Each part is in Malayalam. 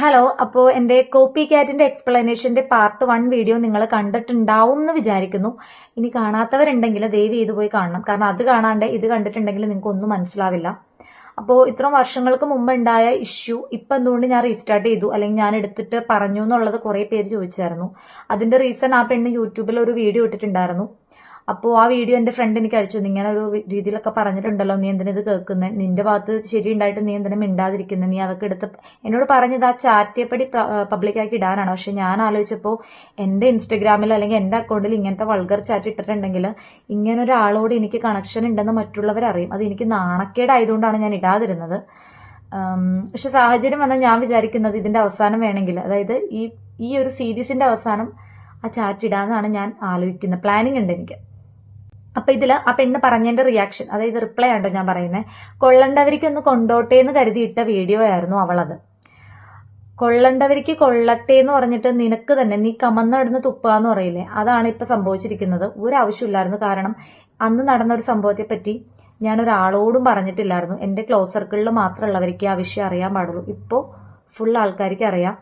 ഹലോ, അപ്പോൾ എൻ്റെ കോപ്പി ക്യാറ്റിന്റെ എക്സ്പ്ലനേഷന്റെ പാർട്ട് 1 വീഡിയോ നിങ്ങൾ കണ്ടിട്ടുണ്ടാവും എന്ന് വിചാരിക്കുന്നു. ഇനി കാണാത്തവരുണ്ടെങ്കിൽ ദയവ് ചെയ്ത് പോയി കാണണം. കാരണം അത് കാണാണ്ട് ഇത് കണ്ടിട്ടുണ്ടെങ്കിൽ നിങ്ങൾക്ക് ഒന്നും മനസ്സിലാവില്ല. അപ്പോൾ ഇത്രയും വർഷങ്ങൾക്ക് മുമ്പ് ഉണ്ടായ ഇഷ്യൂ ഇപ്പം എന്തുകൊണ്ട് ഞാൻ റീസ്റ്റാർട്ട് ചെയ്തു അല്ലെങ്കിൽ ഞാൻ എടുത്തിട്ട് പറഞ്ഞു എന്നുള്ളത് കുറേ പേര് ചോദിച്ചായിരുന്നു. അതിന്റെ റീസൺ ആ പെണ്ണ് യൂട്യൂബിൽ ഒരു വീഡിയോ ഇട്ടിട്ടുണ്ടായിരുന്നു. അപ്പോൾ ആ വീഡിയോ എൻ്റെ ഫ്രണ്ട് എനിക്ക് അയച്ചു തന്നു. ഇങ്ങനെ ഒരു രീതിയിലൊക്കെ പറഞ്ഞിട്ടുണ്ടല്ലോ, നീ എന്തിനാ ഇത് കേൾക്കുന്നത്, നിന്റെ ഭാഗത്ത് ശരിയുണ്ടായിട്ട് നീ എന്തിനാ മിണ്ടാതിരിക്കുന്നത്, നീ അതൊക്കെ എടുത്ത് എന്നോട് പറഞ്ഞത് ആ ചാറ്റിയപ്പടി പബ്ലിക്കാക്കി ഇടാനാണ്. പക്ഷെ ഞാൻ ആലോചിച്ചപ്പോൾ എൻ്റെ ഇൻസ്റ്റഗ്രാമിൽ അല്ലെങ്കിൽ എൻ്റെ അക്കൗണ്ടിൽ ഇങ്ങനത്തെ വൾഗർ ചാറ്റ് ഇട്ടിട്ടുണ്ടെങ്കിൽ ഇങ്ങനെ ഒരാളോട് എനിക്ക് കണക്ഷൻ ഉണ്ടെന്ന് മറ്റുള്ളവരറിയും. അത് എനിക്ക് നാണക്കേടായതുകൊണ്ടാണ് ഞാൻ ഇടാതിരുന്നത്. പക്ഷെ സാഹചര്യം വന്നാൽ ഞാൻ വിചാരിക്കുന്നത് ഇതിന്റെ അവസാനം വേണമെങ്കിൽ, അതായത് ഈ ഒരു സീരീസിന്റെ അവസാനം ആ ചാറ്റ് ഇടാന്നാണ് ഞാൻ ആലോചിക്കുന്നത്. പ്ലാനിങ് ഉണ്ട് എനിക്ക്. അപ്പൊ ഇതില് ആ പെണ്ണ് പറഞ്ഞതിന്റെ റിയാക്ഷൻ, അതായത് റിപ്ലൈ ആണ്ടോ ഞാൻ പറയുന്നത്, കൊള്ളണ്ടവരിക്കൊന്ന് കൊണ്ടോട്ടെ എന്ന് കരുതിയിട്ട വീഡിയോ ആയിരുന്നു അവളത്. കൊള്ളണ്ടവരിക്ക് കൊള്ളട്ടെ എന്ന് പറഞ്ഞിട്ട് നിനക്ക് തന്നെ നീ കമന്നിടുന്ന തുപ്പാന്ന് പറയില്ലേ, അതാണ് ഇപ്പൊ സംഭവിച്ചിരിക്കുന്നത്. ഒരാവശ്യമില്ലായിരുന്നു. കാരണം അന്ന് നടന്ന ഒരു സംഭവത്തെ പറ്റി ഞാൻ ഒരാളോടും പറഞ്ഞിട്ടില്ലായിരുന്നു. എന്റെ ക്ലോസ് സർക്കിളിൽ മാത്രമുള്ളവർക്ക് ആ വിഷയം അറിയാൻ പാടുള്ളൂ. ഇപ്പോൾ ഫുൾ ആൾക്കാർക്ക് അറിയാം.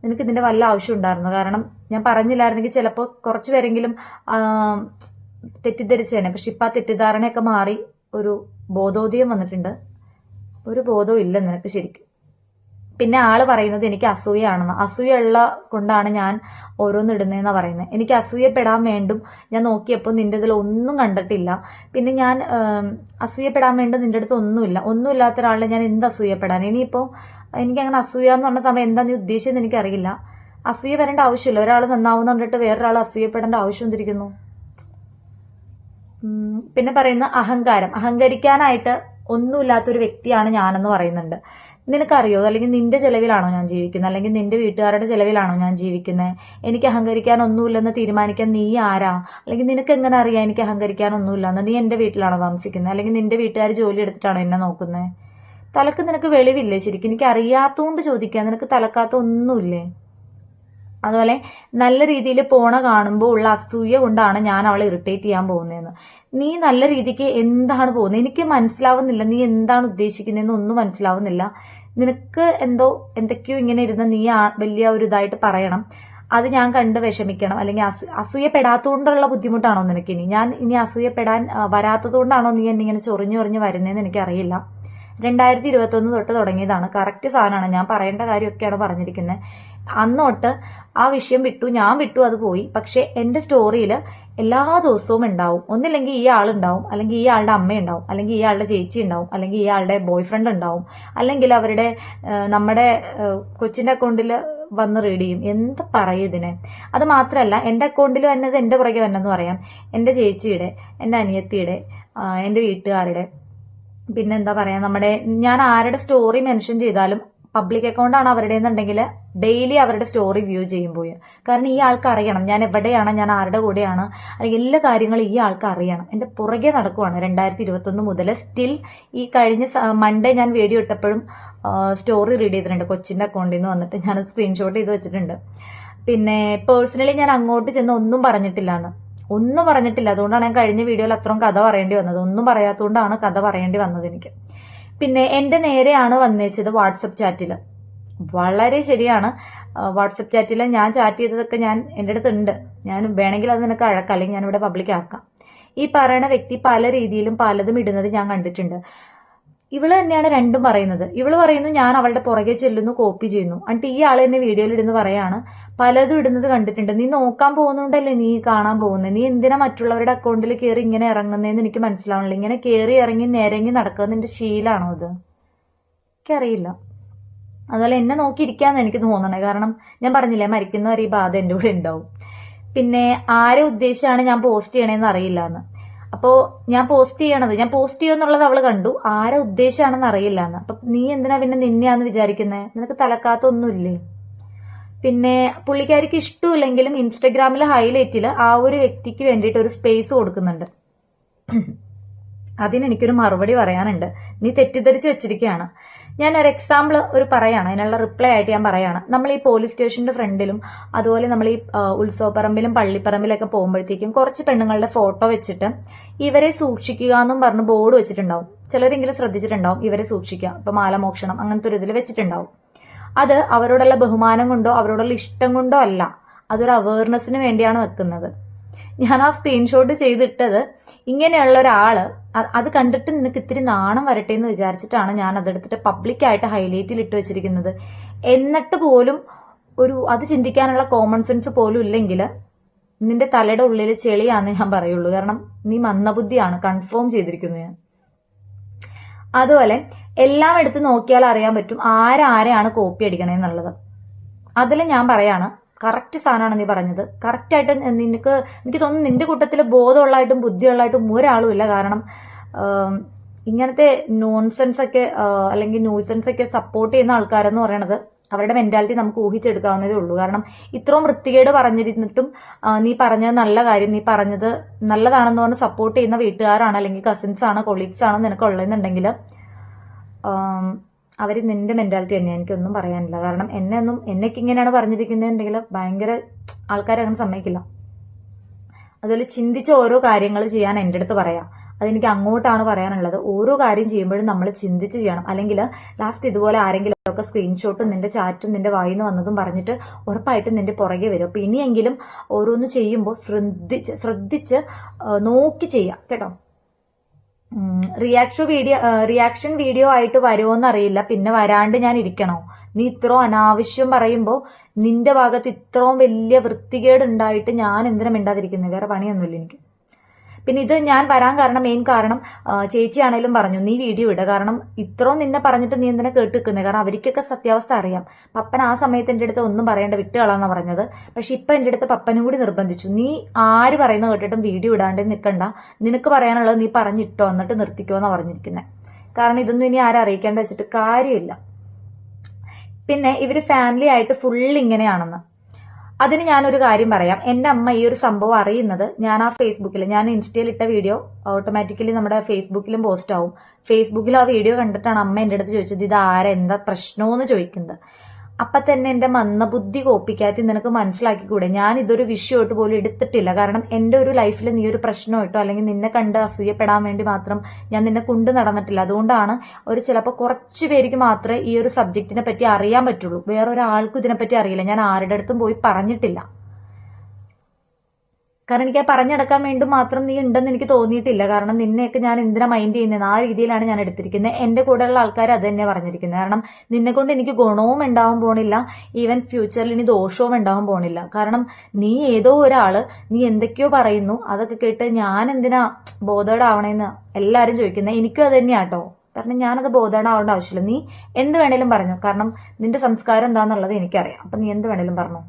നിനക്ക് ഇതിന്റെ വല്ല ആവശ്യം ഉണ്ടായിരുന്നു. കാരണം ഞാൻ പറഞ്ഞില്ലായിരുന്നെങ്കിൽ ചിലപ്പോൾ കുറച്ചു പേരെങ്കിലും തെറ്റിദ്ധരിച്ചേനെ. പക്ഷെ ഇപ്പം ആ തെറ്റിദ്ധാരണയൊക്കെ മാറി ഒരു ബോധോദയം വന്നിട്ടുണ്ട്. ഒരു ബോധവും ഇല്ല നിനക്ക് ശരിക്കും. പിന്നെ ആള് പറയുന്നത് എനിക്ക് അസൂയാണെന്ന്. അസൂയുള്ള കൊണ്ടാണ് ഞാൻ ഓരോന്നിടുന്നതെന്നാണ് പറയുന്നത്. എനിക്ക് അസൂയപ്പെടാൻ വേണ്ടും ഞാൻ നോക്കിയപ്പോൾ നിന്റെ ഇതിൽ ഒന്നും കണ്ടിട്ടില്ല. പിന്നെ ഞാൻ അസൂയപ്പെടാൻ വേണ്ടി നിന്റെ അടുത്ത് ഒന്നുമില്ല. ഒന്നുമില്ലാത്ത ഒരാളെ ഞാൻ എന്ത് അസൂയപ്പെടാൻ? ഇനിയിപ്പോൾ എനിക്കങ്ങനെ അസൂയ എന്ന് പറഞ്ഞ സമയം എന്താ നീ ഉദ്ദേശിച്ചെന്ന് എനിക്കറിയില്ല. അസൂയ വരേണ്ട ആവശ്യമില്ല. ഒരാൾ നന്നാവുന്ന കണ്ടിട്ട് വേറൊരാൾ അസൂയപ്പെടേണ്ട ആവശ്യം എന്തിരിക്കുന്നു? പിന്നെ പറയുന്ന അഹങ്കാരം. അഹങ്കരിക്കാനായിട്ട് ഒന്നുമില്ലാത്തൊരു വ്യക്തിയാണ് ഞാനെന്ന് പറയുന്നുണ്ട്. നിനക്കറിയോ, അല്ലെങ്കിൽ നിന്റെ ചെലവിലാണോ ഞാൻ ജീവിക്കുന്നത്, അല്ലെങ്കിൽ നിന്റെ വീട്ടുകാരുടെ ചെലവിലാണോ ഞാൻ ജീവിക്കുന്നത്? എനിക്ക് അഹങ്കരിക്കാൻ ഒന്നുമില്ലെന്ന് തീരുമാനിക്കാൻ നീ ആരാ? അല്ലെങ്കിൽ നിനക്ക് എങ്ങനെ അറിയാം എനിക്ക് അഹങ്കരിക്കാൻ ഒന്നുമില്ലെന്ന്? നീ എന്റെ വീട്ടിലാണോ താമസിക്കുന്നത്, അല്ലെങ്കിൽ നിന്റെ വീട്ടുകാർ ജോലി എടുത്തിട്ടാണോ എന്നെ നോക്കുന്നത്? തലക്ക് നിനക്ക് വെളിവില്ലേ ശരിക്കും? എനിക്ക് അറിയാത്തോണ്ട് ചോദിക്കാൻ. നിനക്ക് തലക്കാത്ത ഒന്നുമില്ലേ? അതുപോലെ നല്ല രീതിയിൽ പോണ കാണുമ്പോൾ ഉള്ള അസൂയ കൊണ്ടാണ് ഞാൻ അവളെ ഇറിറ്റേറ്റ് ചെയ്യാൻ പോകുന്നതെന്ന്. നീ നല്ല രീതിക്ക് എന്താണ് പോകുന്നത് എനിക്ക് മനസ്സിലാവുന്നില്ല. നീ എന്താണ് ഉദ്ദേശിക്കുന്നതെന്ന് ഒന്നും മനസ്സിലാവുന്നില്ല. നിനക്ക് എന്തൊക്കെയോ ഇങ്ങനെ ഇരുന്ന് നീ വലിയ ഒരു ഇതായിട്ട് പറയണം. അത് ഞാൻ കണ്ട് വിഷമിക്കണം. അല്ലെങ്കിൽ അസൂയപ്പെടാത്തതുകൊണ്ടുള്ള ബുദ്ധിമുട്ടാണോ നിനക്ക്? ഞാൻ ഇനി അസൂയപ്പെടാൻ വരാത്തതുകൊണ്ടാണോ നീ എന്നിങ്ങനെ ചൊറിഞ്ഞു വരുന്നതെന്ന് എനിക്കറിയില്ല. 2021 തൊട്ട് തുടങ്ങിയതാണ്. കറക്റ്റ് സാധനമാണ്. ഞാൻ പറയേണ്ട കാര്യമൊക്കെയാണ് പറഞ്ഞിരിക്കുന്നത്. അന്നോട്ട് ആ വിഷയം വിട്ടു, ഞാൻ വിട്ടു, അത് പോയി. പക്ഷെ എന്റെ സ്റ്റോറിയിൽ എല്ലാ ദിവസവും ഉണ്ടാവും. ഒന്നില്ലെങ്കിൽ ഈ ആളുണ്ടാവും, അല്ലെങ്കിൽ ഈ ആളുടെ അമ്മയുണ്ടാവും, അല്ലെങ്കിൽ ഈ ആളുടെ ചേച്ചി ഉണ്ടാവും, അല്ലെങ്കിൽ ഈ ആളുടെ ബോയ് ഫ്രണ്ട് ഉണ്ടാവും, അല്ലെങ്കിൽ അവരുടെ നമ്മുടെ കൊച്ചിന്റെ അക്കൗണ്ടിൽ വന്ന് റീഡ് ചെയ്യും. എന്ത് പറയും ഇതിനെ? അത് മാത്രമല്ല, എന്റെ അക്കൗണ്ടിൽ വന്നത് എന്റെ പുറകെ വന്നെന്ന് പറയാം. എന്റെ ചേച്ചിയുടെ, എന്റെ അനിയത്തിയുടെ, എന്റെ വീട്ടുകാരുടെ, പിന്നെ എന്താ പറയാ, ഞാൻ ആരുടെ സ്റ്റോറി മെൻഷൻ ചെയ്താലും പബ്ലിക് അക്കൗണ്ട് ആണ് അവരുടെ എന്നുണ്ടെങ്കിൽ ഡെയിലി അവരുടെ സ്റ്റോറി വ്യൂ ചെയ്യുമ്പോൾ, കാരണം ഈ ആൾക്ക് അറിയണം ഞാൻ എവിടെയാണ്, ഞാൻ ആരുടെ കൂടെയാണ്, അല്ലെങ്കിൽ എല്ലാ കാര്യങ്ങളും ഈ ആൾക്ക് അറിയണം. എന്റെ പുറകെ നടക്കുവാണ് 2021 മുതൽ. സ്റ്റിൽ ഈ കഴിഞ്ഞ മൺഡേ ഞാൻ വീഡിയോ ഇട്ടപ്പോഴും സ്റ്റോറി റീഡ് ചെയ്തിട്ടുണ്ട്. കൊച്ചിന്റെ അക്കൗണ്ടിൽ നിന്ന് വന്നിട്ട് ഞാൻ സ്ക്രീൻഷോട്ട് ചെയ്ത് വെച്ചിട്ടുണ്ട്. പിന്നെ പേഴ്സണലി ഞാൻ അങ്ങോട്ട് ചെന്ന് ഒന്നും പറഞ്ഞിട്ടില്ല. അതുകൊണ്ടാണ് ഞാൻ കഴിഞ്ഞ വീഡിയോയിൽ അത്രയും കഥ പറയേണ്ടി വന്നത്. ഒന്നും പറയാത്തതുകൊണ്ടാണ് കഥ പറയേണ്ടി വന്നത് എനിക്ക്. പിന്നെ എന്റെ നേരെയാണ് വന്നേച്ചത് വാട്സപ്പ് ചാറ്റിൽ. വളരെ ശരിയാണ്. വാട്സപ്പ് ചാറ്റിൽ ഞാൻ ചാറ്റ് ചെയ്തതൊക്കെ എൻ്റെ അടുത്ത് ഉണ്ട്. ഞാൻ വേണമെങ്കിൽ അത് നിനക്ക് അഴക്കാം, അല്ലെങ്കിൽ ഞാനിവിടെ പബ്ലിക് ആക്കാം. ഈ പറയുന്ന വ്യക്തി പല രീതിയിലും പലതും ഇടുന്നത് ഞാൻ കണ്ടിട്ടുണ്ട്. ഇവള് തന്നെയാണ് രണ്ടും പറയുന്നത്. ഇവള് പറയുന്നു ഞാൻ അവളുടെ പുറകെ ചെല്ലുന്നു, കോപ്പി ചെയ്യുന്നു. എന്നിട്ട് ഈ ആള് തന്നെ വീഡിയോയിൽ ഇടുന്ന് പറയാണ് പലതും ഇടുന്നത് കണ്ടിട്ടുണ്ട്. നീ നോക്കാൻ പോകുന്നുണ്ടല്ലേ നീ കാണാൻ പോകുന്നത്? നീ എന്തിനാ മറ്റുള്ളവരുടെ അക്കൗണ്ടിൽ കയറി ഇങ്ങനെ ഇറങ്ങുന്നതെന്ന് എനിക്ക് മനസ്സിലാവണില്ല. ഇങ്ങനെ കയറി ഇറങ്ങി നിരങ്ങി നടക്കുക നിന്റെ ശീലാണോ അത്? എനിക്കറിയില്ല. അതുപോലെ എന്നെ നോക്കിയിരിക്കാന്ന് എനിക്ക് തോന്നണേ. കാരണം ഞാൻ പറഞ്ഞില്ലേ, മരിക്കുന്നവരെ ഈ ബാധ എൻ്റെ കൂടെ ഉണ്ടാവും. പിന്നെ ആരെ ഉദ്ദേശിച്ചാണ് ഞാൻ പോസ്റ്റ് ചെയ്യണേന്ന് അറിയില്ല എന്ന്. അപ്പോൾ ഞാൻ പോസ്റ്റ് ചെയ്യുമെന്നുള്ളത് അവള് കണ്ടു. ആരെ ഉദ്ദേശമാണെന്ന് അറിയില്ല എന്ന്. അപ്പൊ നീ എന്തിനാ പിന്നെ നിന്നെയാന്ന് വിചാരിക്കുന്നത്? നിനക്ക് തലക്കാത്തൊന്നുമില്ലേ? പിന്നെ പുള്ളിക്കാരിക്ക് ഇഷ്ടമില്ലെങ്കിലും ഇൻസ്റ്റഗ്രാമിലെ ഹൈലൈറ്റിൽ ആ ഒരു വ്യക്തിക്ക് വേണ്ടിയിട്ട് ഒരു സ്പേസ് കൊടുക്കുന്നുണ്ട്. അതിനെനിക്കൊരു മറുപടി പറയാനുണ്ട്. നീ തെറ്റിദ്ധരിച്ച് വെച്ചിരിക്കുകയാണ്. ഞാൻ ഒരു എക്സാമ്പിൾ പറയാണ്, അതിനുള്ള റിപ്ലൈ ആയിട്ട് ഞാൻ പറയാണ്. നമ്മൾ ഈ പോലീസ് സ്റ്റേഷന്റെ ഫ്രണ്ടിലും അതുപോലെ നമ്മൾ ഈ ഉത്സവപ്പറമ്പിലും പള്ളിപ്പറമ്പിലൊക്കെ പോകുമ്പോഴത്തേക്കും കുറച്ച് പെണ്ണുങ്ങളുടെ ഫോട്ടോ വെച്ചിട്ട് ഇവരെ സൂക്ഷിക്കുക എന്നും പറഞ്ഞ് ബോർഡ് വെച്ചിട്ടുണ്ടാവും. ചിലരെങ്കിലും ശ്രദ്ധിച്ചിട്ടുണ്ടാവും, ഇവരെ സൂക്ഷിക്കുക, ഇപ്പൊ മാലമോഷണം അങ്ങനത്തെ ഒരു ഇതിൽ വെച്ചിട്ടുണ്ടാവും. അത് അവരോടുള്ള ബഹുമാനം കൊണ്ടോ അവരോടുള്ള ഇഷ്ടം കൊണ്ടോ അല്ല, അതൊരു അവയർനെസ്സിന് വേണ്ടിയാണ് വെക്കുന്നത്. ഞാൻ ആ സ്ക്രീൻഷോട്ട് ചെയ്തിട്ടത് ഇങ്ങനെയുള്ള ഒരാള് അത് കണ്ടിട്ട് നിനക്ക് ഇത്തിരി നാണം വരട്ടെ എന്ന് വിചാരിച്ചിട്ടാണ് ഞാൻ അതെടുത്തിട്ട് പബ്ലിക്കായിട്ട് ഹൈലൈറ്റിൽ ഇട്ട് വെച്ചിരിക്കുന്നത്. എന്നിട്ട് പോലും അത് ചിന്തിക്കാനുള്ള കോമൺ സെൻസ് പോലും ഇല്ലെങ്കിൽ നിന്റെ തലയുടെ ഉള്ളിൽ ചെളിയാന്ന് ഞാൻ പറയുള്ളൂ. കാരണം നീ മന്ദബുദ്ധിയാണ്, കൺഫേം ചെയ്തിരിക്കുന്നു ഞാൻ. അതുപോലെ എല്ലാം എടുത്ത് നോക്കിയാൽ അറിയാൻ പറ്റും ആരാരെയാണ് കോപ്പി അടിക്കണേ എന്നുള്ളത്. അതിൽ ഞാൻ പറയാണ്, കറക്റ്റ് സാധനമാണ് നീ പറഞ്ഞത്. കറക്റ്റായിട്ട് എനിക്ക് തോന്നുന്നു നിന്റെ കൂട്ടത്തിൽ ബോധമുള്ളതായിട്ടും ബുദ്ധിയുള്ളതായിട്ടും ഒരാളും ഇല്ല. കാരണം ഇങ്ങനത്തെ നോൺസെൻസ് ഒക്കെ അല്ലെങ്കിൽ ന്യൂസെൻസ് ഒക്കെ സപ്പോർട്ട് ചെയ്യുന്ന ആൾക്കാരെന്ന് പറയണത് അവരുടെ മെന്റാലിറ്റി നമുക്ക് ഊഹിച്ചെടുക്കാവുന്നതേ ഉള്ളൂ. കാരണം ഇത്രയും വൃത്തികേട് പറഞ്ഞിരുന്നിട്ടും നീ പറഞ്ഞത് നല്ല കാര്യം, നീ പറഞ്ഞത് നല്ലതാണെന്ന് പറഞ്ഞ് സപ്പോർട്ട് ചെയ്യുന്ന വീട്ടുകാരാണ് അല്ലെങ്കിൽ കസിൻസ് ആണ് കൊളീഗ്സ് ആണ് നിനക്കുള്ളതെന്നുണ്ടെങ്കിൽ അവർ നിന്റെ മെന്റാലിറ്റി തന്നെയാണ്. എനിക്കൊന്നും പറയാനില്ല. കാരണം എന്നൊക്കെ ഇങ്ങനെയാണ് പറഞ്ഞിരിക്കുന്നതെന്നുണ്ടെങ്കിൽ ഭയങ്കര ആൾക്കാരങ്ങനെ സമ്മതിക്കില്ല. അതുപോലെ ചിന്തിച്ച ഓരോ കാര്യങ്ങൾ ചെയ്യാൻ എൻ്റെ അടുത്ത് പറയാം. അതെനിക്ക് അങ്ങോട്ടാണ് പറയാനുള്ളത്. ഓരോ കാര്യം ചെയ്യുമ്പോഴും നമ്മൾ ചിന്തിച്ച് ചെയ്യണം. അല്ലെങ്കിൽ ലാസ്റ്റ് ഇതുപോലെ ആരെങ്കിലും ഒക്കെ സ്ക്രീൻഷോട്ടും നിന്റെ ചാറ്റും നിന്റെ വായിന്ന് വന്നതും പറഞ്ഞിട്ട് ഉറപ്പായിട്ടും നിന്റെ പുറകെ വരും. അപ്പൊ ഇനിയെങ്കിലും ഓരോന്ന് ചെയ്യുമ്പോൾ ശ്രദ്ധിച്ച് നോക്കി ചെയ്യാം കേട്ടോ. റിയാക്ഷൻ വീഡിയോ ആയിട്ട് വരുമോന്ന് അറിയില്ല. പിന്നെ വരാണ്ട് ഞാൻ ഇരിക്കണോ? നീ ഇത്രയും അനാവശ്യം പറയുമ്പോൾ നിന്റെ ഭാഗത്ത് ഇത്രയും വലിയ വൃത്തികേട് ഉണ്ടായിട്ട് ഞാൻ എന്തിനാ മിണ്ടാതിരിക്കുന്നത്? വേറെ പണിയൊന്നുമില്ല എനിക്ക്. പിന്നെ ഇത് ഞാൻ വരാൻ മെയിൻ കാരണം ചേച്ചിയാണേലും പറഞ്ഞു നീ വീഡിയോ ഇടുക. കാരണം ഇത്രയും നിന്നെ പറഞ്ഞിട്ട് നീ എന്തിനാ കേട്ട് നിൽക്കുന്നത്? കാരണം അവർക്കൊക്കെ സത്യാവസ്ഥ അറിയാം. പപ്പൻ ആ സമയത്ത് എൻ്റെ അടുത്ത് ഒന്നും പറയേണ്ട വിട്ടുകളാന്നാ പറഞ്ഞത്. പക്ഷെ ഇപ്പൊ എൻ്റെ അടുത്ത് പപ്പനും കൂടി നിർബന്ധിച്ചു, നീ ആര് പറയുന്നത് കേട്ടിട്ടും വീഡിയോ ഇടാണ്ട് നിൽക്കണ്ട, നിനക്ക് പറയാനുള്ളത് നീ പറഞ്ഞിട്ടോ എന്നിട്ട് നിർത്തിക്കോ എന്നാ പറഞ്ഞിരിക്കുന്നത്. കാരണം ഇതൊന്നും ഇനി ആരും അറിയിക്കേണ്ട വെച്ചിട്ട് കാര്യമില്ല. പിന്നെ ഇവര് ഫാമിലി ആയിട്ട് ഫുൾ ഇങ്ങനെയാണെന്ന്. അതിന് ഞാനൊരു കാര്യം പറയാം. എൻ്റെ അമ്മ ഈ ഒരു സംഭവം അറിയുന്നത് ഞാൻ ഞാൻ ഇൻസ്റ്റയിൽ ഇട്ട വീഡിയോ ഓട്ടോമാറ്റിക്കലി നമ്മുടെ ഫേസ്ബുക്കിലും പോസ്റ്റ് ആവും. ഫേസ്ബുക്കിൽ ആ വീഡിയോ കണ്ടിട്ടാണ് അമ്മ എൻ്റെ അടുത്ത് ചോദിച്ചത് ഇത് എന്താ പ്രശ്നമെന്ന് ചോദിക്കുന്നത്. അപ്പൊ തന്നെ എന്റെ മന്ദബുദ്ധി കോപ്പിക്കാറ്റ് നിനക്ക് മനസ്സിലാക്കിക്കൂടെ? ഞാൻ ഇതൊരു വിഷയമായിട്ട് പോലും എടുത്തിട്ടില്ല. കാരണം എന്റെ ഒരു ലൈഫിൽ നീ ഒരു പ്രശ്നമായിട്ടോ അല്ലെങ്കിൽ നിന്നെ കണ്ട് അസൂയപ്പെടാൻ വേണ്ടി മാത്രം ഞാൻ നിന്നെ കൊണ്ടു നടന്നിട്ടില്ല. അതുകൊണ്ടാണ് ചിലപ്പോൾ കുറച്ച് പേർക്ക് മാത്രമേ ഈ ഒരു സബ്ജക്റ്റിനെ പറ്റി അറിയാൻ പറ്റുള്ളൂ. വേറൊരാൾക്കും ഇതിനെപ്പറ്റി അറിയില്ല. ഞാൻ ആരുടെ അടുത്തും പോയി പറഞ്ഞിട്ടില്ല. കാരണം എനിക്ക് പറഞ്ഞെടുക്കാൻ വേണ്ടി മാത്രം നീ ഉണ്ടെന്ന് എനിക്ക് തോന്നിയിട്ടില്ല. കാരണം നിന്നെയൊക്കെ ഞാൻ എന്തിനാ മൈൻഡ് ചെയ്യുന്നത് ആ രീതിയിലാണ് ഞാൻ എടുത്തിരിക്കുന്നത്. എന്റെ കൂടെയുള്ള ആൾക്കാർ അത് തന്നെ പറഞ്ഞിരിക്കുന്നത്. കാരണം നിന്നെ കൊണ്ട് എനിക്ക് ഗുണവും ഉണ്ടാവാൻ പോണില്ല, ഈവൻ ഫ്യൂച്ചറിൽ ഇനി ദോഷവും ഉണ്ടാവാൻ പോണില്ല. കാരണം നീ ഏതോ ഒരാള് നീ എന്തൊക്കെയോ പറയുന്നു, അതൊക്കെ കേട്ട് ഞാൻ എന്തിനാ ബോധേഡാവണേന്ന് എല്ലാരും ചോദിക്കുന്നത്. എനിക്കും അത് തന്നെയാട്ടോ. കാരണം ഞാനത് ബോധേഡാവേണ്ട ആവശ്യമില്ല. നീ എന്ത് വേണേലും പറഞ്ഞു. കാരണം നിന്റെ സംസ്കാരം എന്താന്നുള്ളത് എനിക്കറിയാം. അപ്പൊ നീ എന്ത് വേണേലും പറഞ്ഞു.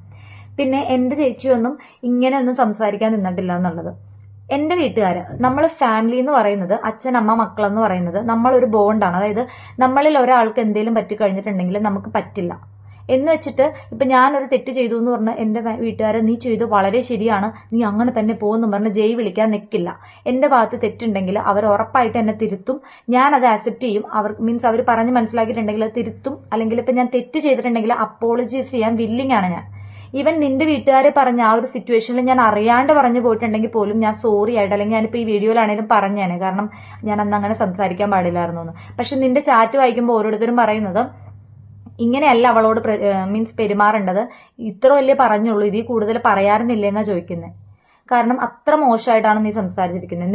പിന്നെ എന്റെ ചേച്ചിയൊന്നും ഇങ്ങനെയൊന്നും സംസാരിക്കാൻ നിന്നിട്ടില്ല എന്നുള്ളത്. എന്റെ വീട്ടുകാര്, നമ്മൾ ഫാമിലി എന്ന് പറയുന്നത് അച്ഛൻ അമ്മ മക്കളെന്ന് പറയുന്നത് നമ്മളൊരു ബോണ്ടാണ്. അതായത് നമ്മളിൽ ഒരാൾക്ക് എന്തെങ്കിലും പറ്റിക്കഴിഞ്ഞിട്ടുണ്ടെങ്കിൽ നമുക്ക് പറ്റില്ല എന്ന് വെച്ചിട്ട് ഇപ്പൊ ഞാനൊരു തെറ്റ് ചെയ്തു എന്ന് പറഞ്ഞ് എന്റെ വീട്ടുകാരെ നീ ചെയ്തു വളരെ ശരിയാണ്, നീ അങ്ങനെ തന്നെ പോകുന്നു പറഞ്ഞ് ജയ് വിളിക്കാൻ നിൽക്കില്ല. എന്റെ ഭാഗത്ത് തെറ്റുണ്ടെങ്കിൽ അവർ ഉറപ്പായിട്ട് എന്നെ തിരുത്തും. ഞാൻ അത് ആക്സെപ്റ്റ് ചെയ്യും. അവർ പറഞ്ഞ് മനസ്സിലാക്കിയിട്ടുണ്ടെങ്കിൽ അത് തിരുത്തും. അല്ലെങ്കിൽ ഇപ്പൊ ഞാൻ തെറ്റ് ചെയ്തിട്ടുണ്ടെങ്കിൽ അപ്പോളജൈസ് ചെയ്യാൻ വില്ലിംഗ് ആണ് ഞാൻ. ഈവൻ നിന്റെ വീട്ടുകാരെ പറഞ്ഞ ആ ഒരു സിറ്റുവേഷനിൽ ഞാൻ അറിയാണ്ട് പറഞ്ഞു പോയിട്ടുണ്ടെങ്കിൽ പോലും ഞാൻ സോറി ആയിട്ട് അല്ലെങ്കിൽ ഞാനിപ്പോൾ ഈ വീഡിയോയിലാണെങ്കിലും പറഞ്ഞേനെ. കാരണം ഞാൻ അന്ന് അങ്ങനെ സംസാരിക്കാൻ പാടില്ലായിരുന്നു എന്ന്. പക്ഷെ നിന്റെ ചാറ്റ് വായിക്കുമ്പോൾ ഓരോരുത്തരും പറയുന്നത് ഇങ്ങനെയല്ല അവളോട് പെരുമാറേണ്ടത്, ഇത്ര വലിയ പറഞ്ഞുള്ളൂ, ഇതിൽ കൂടുതൽ പറയാറുന്നില്ല എന്നാ ചോദിക്കുന്നത്. കാരണം അത്ര മോശമായിട്ടാണ് നീ സംസാരിച്ചിരിക്കുന്നത്.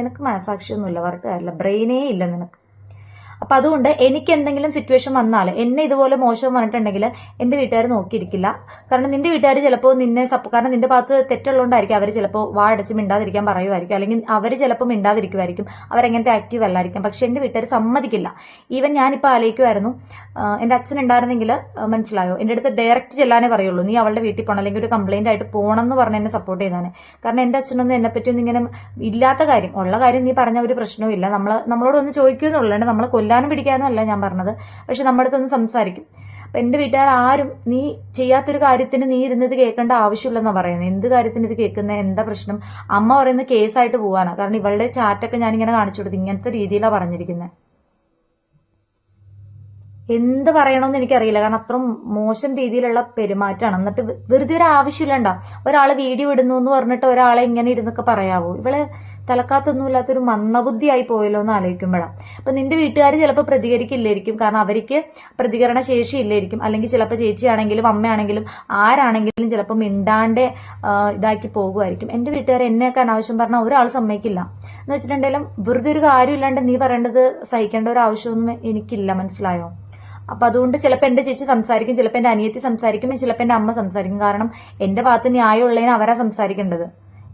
നിനക്ക് മനസാക്ഷിയൊന്നുമില്ല, അവർക്ക് കാര്യമില്ല, ബ്രെയിനേ ഇല്ല നിനക്ക്. അപ്പൊ അതുകൊണ്ട് എനിക്ക് എന്തെങ്കിലും സിറ്റുവേഷൻ വന്നാൽ എന്നെ ഇതുപോലെ മോശം പറഞ്ഞിട്ടുണ്ടെങ്കിൽ എന്റെ വീട്ടുകാർ നോക്കിയിരിക്കില്ല. കാരണം നിന്റെ വീട്ടുകാർ ചിലപ്പോൾ കാരണം നിന്റെ ഭാഗത്ത് തെറ്റുള്ളതുകൊണ്ടായിരിക്കും അവർ ചിലപ്പോൾ വാടച്ച് മിണ്ടാതിരിക്കാൻ പറയുമായിരിക്കും, അല്ലെങ്കിൽ അവർ ചിലപ്പോൾ മിണ്ടാതിരിക്കുമായിരിക്കും, അവരെങ്ങനത്തെ ആക്റ്റീവ് അല്ലായിരിക്കും. പക്ഷെ എന്റെ വീട്ടുകാർ സമ്മതിക്കില്ല. ഈവൻ ഞാനിപ്പോൾ ആലോചിക്കുമായിരുന്നു, എന്റെ അച്ഛൻ ഉണ്ടായിരുന്നെങ്കിൽ മനസ്സിലായോ, എന്റെ അടുത്ത് ഡയറക്റ്റ് ചെല്ലാനേ പറയുള്ളൂ, നീ അവളുടെ വീട്ടിൽ പോകണം അല്ലെങ്കിൽ ഒരു കംപ്ലൈന്റ് ആയിട്ട് പോകണം എന്ന് പറഞ്ഞ് എന്നെ സപ്പോർട്ട് ചെയ്താനെ. കാരണം എന്റെ അച്ഛനൊന്നും എന്നെ പറ്റിയൊന്നും ഇങ്ങനെ ഇല്ലാത്ത കാര്യം, ഉള്ള കാര്യം നീ പറഞ്ഞ ഒരു പ്രശ്നവും ഇല്ല. നമ്മളോടൊന്ന് ചോദിക്കുമെന്നുള്ളതാണ്, നമ്മളെ കൊല്ലാനും പിടിക്കാനും അല്ല ഞാൻ പറഞ്ഞത്. പക്ഷെ നമ്മുടെ അടുത്തൊന്ന് സംസാരിക്കും. അപ്പൊ എന്റെ വീട്ടുകാർ ആരും നീ ചെയ്യാത്തൊരു കാര്യത്തിന് നീ ഇരുന്നത് കേൾക്കേണ്ട ആവശ്യമില്ലെന്നാ പറയുന്നത്. എന്ത് കാര്യത്തിന് ഇത് കേൾക്കുന്നത്, എന്താ പ്രശ്നം? അമ്മ പറയുന്നത് കേസായിട്ട് പോവാനാ. കാരണം ഇവളുടെ ചാറ്റൊക്കെ ഞാനിങ്ങനെ കാണിച്ചു കൊടുത്തു, ഇങ്ങനത്തെ രീതിയിലാണ് പറഞ്ഞിരിക്കുന്നത്. എന്ത് പറയണമെന്ന് എനിക്കറിയില്ല. കാരണം അത്ര മോശം രീതിയിലുള്ള പെരുമാറ്റമാണ്. എന്നിട്ട് വെറുതെ ഒരു ആവശ്യമില്ലണ്ട ഒരാള് വീഡിയോ ഇടുന്നു എന്ന് പറഞ്ഞിട്ട് ഒരാളെ ഇങ്ങനെ ഇരുന്നൊക്കെ പറയാവോ? ഇവള് തലക്കാത്തൊന്നുമില്ലാത്തൊരു മന്ദബുദ്ധിയായി പോയല്ലോ എന്ന് ആലോചിക്കുമ്പോഴാണ്. അപ്പൊ നിന്റെ വീട്ടുകാർ ചിലപ്പോൾ പ്രതികരിക്കില്ലായിരിക്കും, കാരണം അവർക്ക് പ്രതികരണ ശേഷി ഇല്ലായിരിക്കും. അല്ലെങ്കിൽ ചിലപ്പോൾ ചേച്ചിയാണെങ്കിലും അമ്മയാണെങ്കിലും ആരാണെങ്കിലും ചിലപ്പോൾ മിണ്ടാണ്ട് ഇതാക്കി പോകുമായിരിക്കും. എന്റെ വീട്ടുകാർ എന്നെയൊക്കെ അനാവശ്യം പറഞ്ഞാൽ ഒരാൾ സമ്മതിക്കില്ല എന്ന് വെച്ചിട്ടുണ്ടെങ്കിലും വെറുതെ ഒരു കാര്യമില്ലാണ്ട് നീ പറയേണ്ടത് സഹിക്കേണ്ട ഒരു ആവശ്യമൊന്നും എനിക്കില്ല, മനസ്സിലായോ? അപ്പൊ അതുകൊണ്ട് ചിലപ്പോൾ എന്റെ ചേച്ചി സംസാരിക്കും, ചിലപ്പോൾ എന്റെ അനിയത്തി സംസാരിക്കും, ചിലപ്പോൾ എന്റെ അമ്മ സംസാരിക്കും. കാരണം എന്റെ ഭാഗത്ത് ന്യായമുള്ളതിന് അവരാ സംസാരിക്കേണ്ടത്.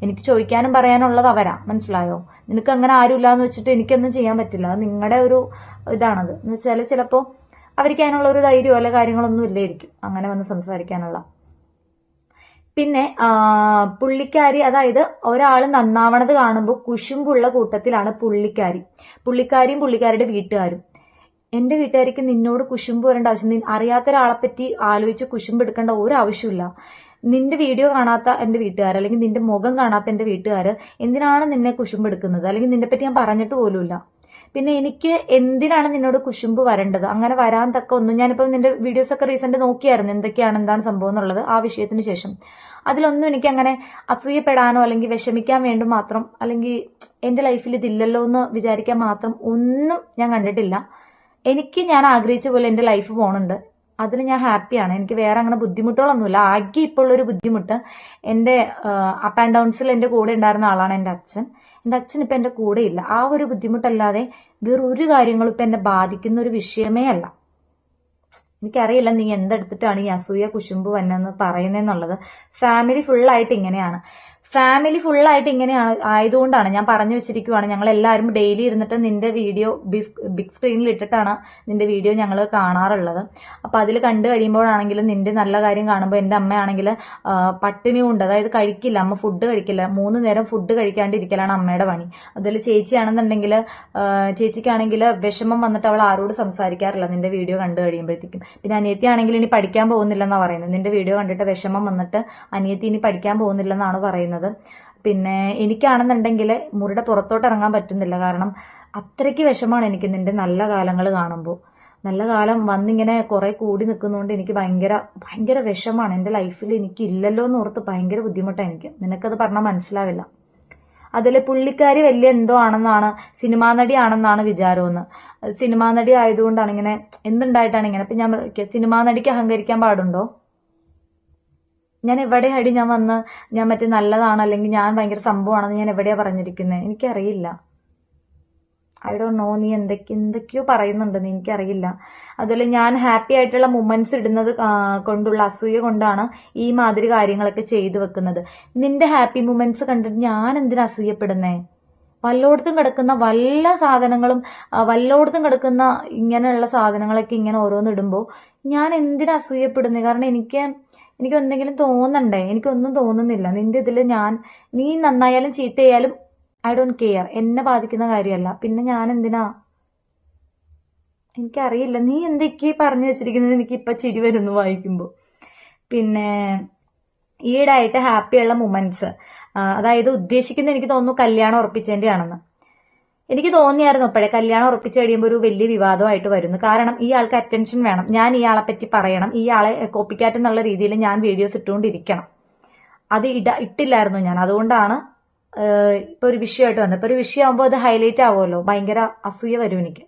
എനിക്ക് ചോദിക്കാനും പറയാനുള്ളത് അവരാ, മനസ്സിലായോ? നിനക്ക് അങ്ങനെ ആരുമില്ല എന്ന് വെച്ചിട്ട് എനിക്കൊന്നും ചെയ്യാൻ പറ്റില്ല. അത് നിങ്ങളുടെ ഒരു ഇതാണത് എന്ന് വെച്ചാൽ ചിലപ്പോൾ അവർക്ക് അതിനുള്ള ഒരു ധൈര്യമോ അല്ലെ കാര്യങ്ങളൊന്നും ഇല്ലായിരിക്കും അങ്ങനെ വന്ന് സംസാരിക്കാനുള്ള. പിന്നെ പുള്ളിക്കാരി, അതായത് ഒരാൾ നന്നാവണത് കാണുമ്പോൾ കുശുമ്പുള്ള കൂട്ടത്തിലാണ് പുള്ളിക്കാരിയും പുള്ളിക്കാരുടെ വീട്ടുകാരും. എന്റെ വീട്ടുകാർക്ക് നിന്നോട് കുശുമ്പ് വരേണ്ട ആവശ്യം, അറിയാത്ത ഒരാളെ പറ്റി ആലോചിച്ച് കുശുമ്പ് എടുക്കേണ്ട ഒരു ആവശ്യമില്ല. നിന്റെ വീഡിയോ കാണാത്ത എന്റെ വീട്ടുകാർ, അല്ലെങ്കിൽ നിന്റെ മുഖം കാണാത്ത എന്റെ വീട്ടുകാർ എന്തിനാണ് നിന്നെ കുശുമ്പ് എടുക്കുന്നത്? അല്ലെങ്കിൽ നിന്നെ പറ്റി ഞാൻ പറഞ്ഞിട്ട് പോലുമില്ല. പിന്നെ എനിക്ക് എന്തിനാണ് നിന്നോട് കുശുമ്പ് വരേണ്ടത്? അങ്ങനെ വരാൻ തക്ക ഒന്നും, ഞാനിപ്പോൾ നിന്റെ വീഡിയോസ് ഒക്കെ റീസെന്റ് നോക്കിയായിരുന്നു എന്തൊക്കെയാണ് എന്താണ് സംഭവം എന്നുള്ളത് ആ വിഷയത്തിന് ശേഷം. അതിലൊന്നും എനിക്ക് അങ്ങനെ അസൂയപ്പെടാനോ അല്ലെങ്കിൽ വിഷമിക്കാൻ വേണ്ടി മാത്രം, അല്ലെങ്കിൽ എന്റെ ലൈഫിൽ ഇതില്ലല്ലോ എന്ന് വിചാരിക്കാൻ മാത്രം ഒന്നും ഞാൻ കണ്ടിട്ടില്ല. ഞാൻ ആഗ്രഹിച്ച പോലെ എന്റെ ലൈഫ് പോണുണ്ട്, അതിൽ ഞാൻ ഹാപ്പിയാണ്. എനിക്ക് വേറെ അങ്ങനെ ബുദ്ധിമുട്ടുകളൊന്നുമില്ല. ആകെ ഇപ്പോൾ ഉള്ളൊരു ബുദ്ധിമുട്ട്, എന്റെ അപ്പ് ആൻഡ് ഡൗൺസിൽ എന്റെ കൂടെ ഉണ്ടായിരുന്ന ആളാണ് എന്റെ അച്ഛൻ. എന്റെ അച്ഛൻ ഇപ്പൊ എന്റെ കൂടെ ഇല്ല. ആ ഒരു ബുദ്ധിമുട്ടല്ലാതെ വേറൊരു കാര്യങ്ങളും ഇപ്പൊ എന്നെ ബാധിക്കുന്ന ഒരു വിഷയമേ അല്ല. എനിക്കറിയില്ല നീ എന്തെടുത്തിട്ടാണ് ഈ അസൂയ കുശുമ്പ് വന്നെന്ന് പറയുന്നതെന്നുള്ളത്. ഫാമിലി ഫുള്ളായിട്ട് ഇങ്ങനെയാണ് ആയതുകൊണ്ടാണ് ഞാൻ പറഞ്ഞു വെച്ചിരിക്കുവാണ്. ഞങ്ങൾ എല്ലാവരും ഡെയിലി ഇരുന്നിട്ട് നിന്റെ വീഡിയോ ബിഗ് സ്ക്രീനിൽ ഇട്ടിട്ടാണ് നിന്റെ വീഡിയോ ഞങ്ങൾ കാണാറുള്ളത്. അപ്പൊ അതിൽ കണ്ടു കഴിയുമ്പോഴാണെങ്കിലും നിന്റെ നല്ല കാര്യം കാണുമ്പോൾ എന്റെ അമ്മയാണെങ്കിൽ പട്ടിണി കൊണ്ട്, അതായത് കഴിക്കില്ല, അമ്മ ഫുഡ് കഴിക്കില്ല, 3 നേരം ഫുഡ് കഴിക്കാണ്ടിരിക്കലാണ് അമ്മയുടെ പണി. അതിൽ ചേച്ചിയാണെന്നുണ്ടെങ്കിൽ ചേച്ചിക്കാണെങ്കിൽ വിഷമം വന്നിട്ട് അവൾ ആരോട് സംസാരിക്കാറില്ല നിന്റെ വീഡിയോ കണ്ടു കഴിയുമ്പോഴത്തേക്കും. പിന്നെ അനിയത്തി ആണെങ്കിൽ ഇനി പഠിക്കാൻ പോകുന്നില്ലെന്നാണ് പറയുന്നത്. നിന്റെ വീഡിയോ കണ്ടിട്ട് വിഷമം വന്നിട്ട് അനിയത്തി ഇനി പഠിക്കാൻ പോകുന്നില്ലെന്നാണ് പറയുന്നത്. പിന്നെ എനിക്കാണെന്നുണ്ടെങ്കിൽ മുറിയുടെ പുറത്തോട്ട് ഇറങ്ങാൻ പറ്റുന്നില്ല, കാരണം അത്രയ്ക്ക് വിഷമാണ് എനിക്ക് നിന്റെ നല്ല കാലങ്ങൾ കാണുമ്പോൾ. നല്ല കാലം വന്നിങ്ങനെ കുറെ കൂടി നിൽക്കുന്നതുകൊണ്ട് എനിക്ക് ഭയങ്കര വിഷമാണ്. എൻ്റെ ലൈഫിൽ എനിക്ക് ഇല്ലല്ലോ എന്ന് ഓർത്ത് ഭയങ്കര ബുദ്ധിമുട്ടാണ് എനിക്ക്. നിനക്കത് പറഞ്ഞാൽ മനസ്സിലാവില്ല. അതിൽ പുള്ളിക്കാരി വലിയ എന്തോ ആണെന്നാണ്, സിനിമാ നടി ആണെന്നാണ് വിചാരമെന്ന്. സിനിമാ നടി ആയതുകൊണ്ടാണ് ഇങ്ങനെ, എന്തുണ്ടായിട്ടാണ് ഇങ്ങനെ. അപ്പം ഞാൻ സിനിമാ നടിക്ക് അഹങ്കരിക്കാൻ പാടുണ്ടോ? ഞാൻ എവിടെയാ ഹൈഡി ഞാൻ മറ്റേ നല്ലതാണ് അല്ലെങ്കിൽ ഞാൻ ഭയങ്കര സംഭവമാണെന്ന് ഞാൻ എവിടെയാ പറഞ്ഞിരിക്കുന്നത്? എനിക്കറിയില്ല. I don't no. നീ എന്തൊക്കെയോ പറയുന്നുണ്ടെന്ന് എനിക്കറിയില്ല. അതുപോലെ ഞാൻ ഹാപ്പി ആയിട്ടുള്ള മൊമെന്റ്സ് ഇടുന്നത് കൊണ്ടുള്ള അസൂയ കൊണ്ടാണ് ഈ മാതിരി കാര്യങ്ങളൊക്കെ ചെയ്തു വെക്കുന്നത്. നിന്റെ ഹാപ്പി മൊമെന്റ്സ് കണ്ടിട്ട് ഞാൻ എന്തിനാ അസൂയപ്പെടുന്നേ? വല്ലോടത്തും കിടക്കുന്ന വല്ല സാധനങ്ങളും, വല്ലോടത്തും കിടക്കുന്ന ഇങ്ങനെയുള്ള സാധനങ്ങളൊക്കെ ഇങ്ങനെ ഓരോന്നിടുമ്പോൾ ഞാൻ എന്തിനാ അസൂയപ്പെടുന്നത്? കാരണം എനിക്ക് എന്തെങ്കിലും തോന്നണ്ടേ? എനിക്കൊന്നും തോന്നുന്നില്ല. നിന്റെ ഇതിൽ നീ നന്നായാലും ചീത്തയായാലും ഐ ഡോണ്ട് കെയർ. എന്നെ ബാധിക്കുന്ന കാര്യമല്ല. പിന്നെ ഞാൻ എന്തിനാ? എനിക്കറിയില്ല നീ എന്തൊക്കെയാ പറഞ്ഞു വെച്ചിരിക്കുന്നത്. എനിക്കിപ്പോൾ ചിരി വരുന്നു വായിക്കുമ്പോൾ. പിന്നെ ഈയിടായിട്ട് ഹാപ്പിയുള്ള മൊമെന്റ്സ്, അതായത് ഉദ്ദേശിക്കുന്ന എനിക്ക് തോന്നുന്നു കല്യാണം ഉറപ്പിച്ചതിൻ്റെ ആണെന്ന്. എനിക്ക് തോന്നിയായിരുന്നു അപ്പോഴേ കല്യാണം ഉറപ്പിച്ച് കഴിയുമ്പോൾ ഒരു വലിയ വിവാദമായിട്ട് വരുന്നു. കാരണം ഈ ആൾക്ക് അറ്റൻഷൻ വേണം, ഞാൻ ഇയാളെ പറ്റി പറയണം, ഇയാളെ കോപ്പിക്കാറ്റ് എന്നുള്ള രീതിയിൽ ഞാൻ വീഡിയോസ് ഇട്ടുകൊണ്ടിരിക്കണം. അത് ഇട്ടില്ലായിരുന്നു ഞാൻ. അതുകൊണ്ടാണ് ഇപ്പൊ ഒരു വിഷയമായിട്ട് വന്നത്. ഇപ്പൊ ഒരു വിഷയമാകുമ്പോൾ അത് ഹൈലൈറ്റ് ആവുമല്ലോ. ഭയങ്കര അസൂയ വരും എനിക്ക്.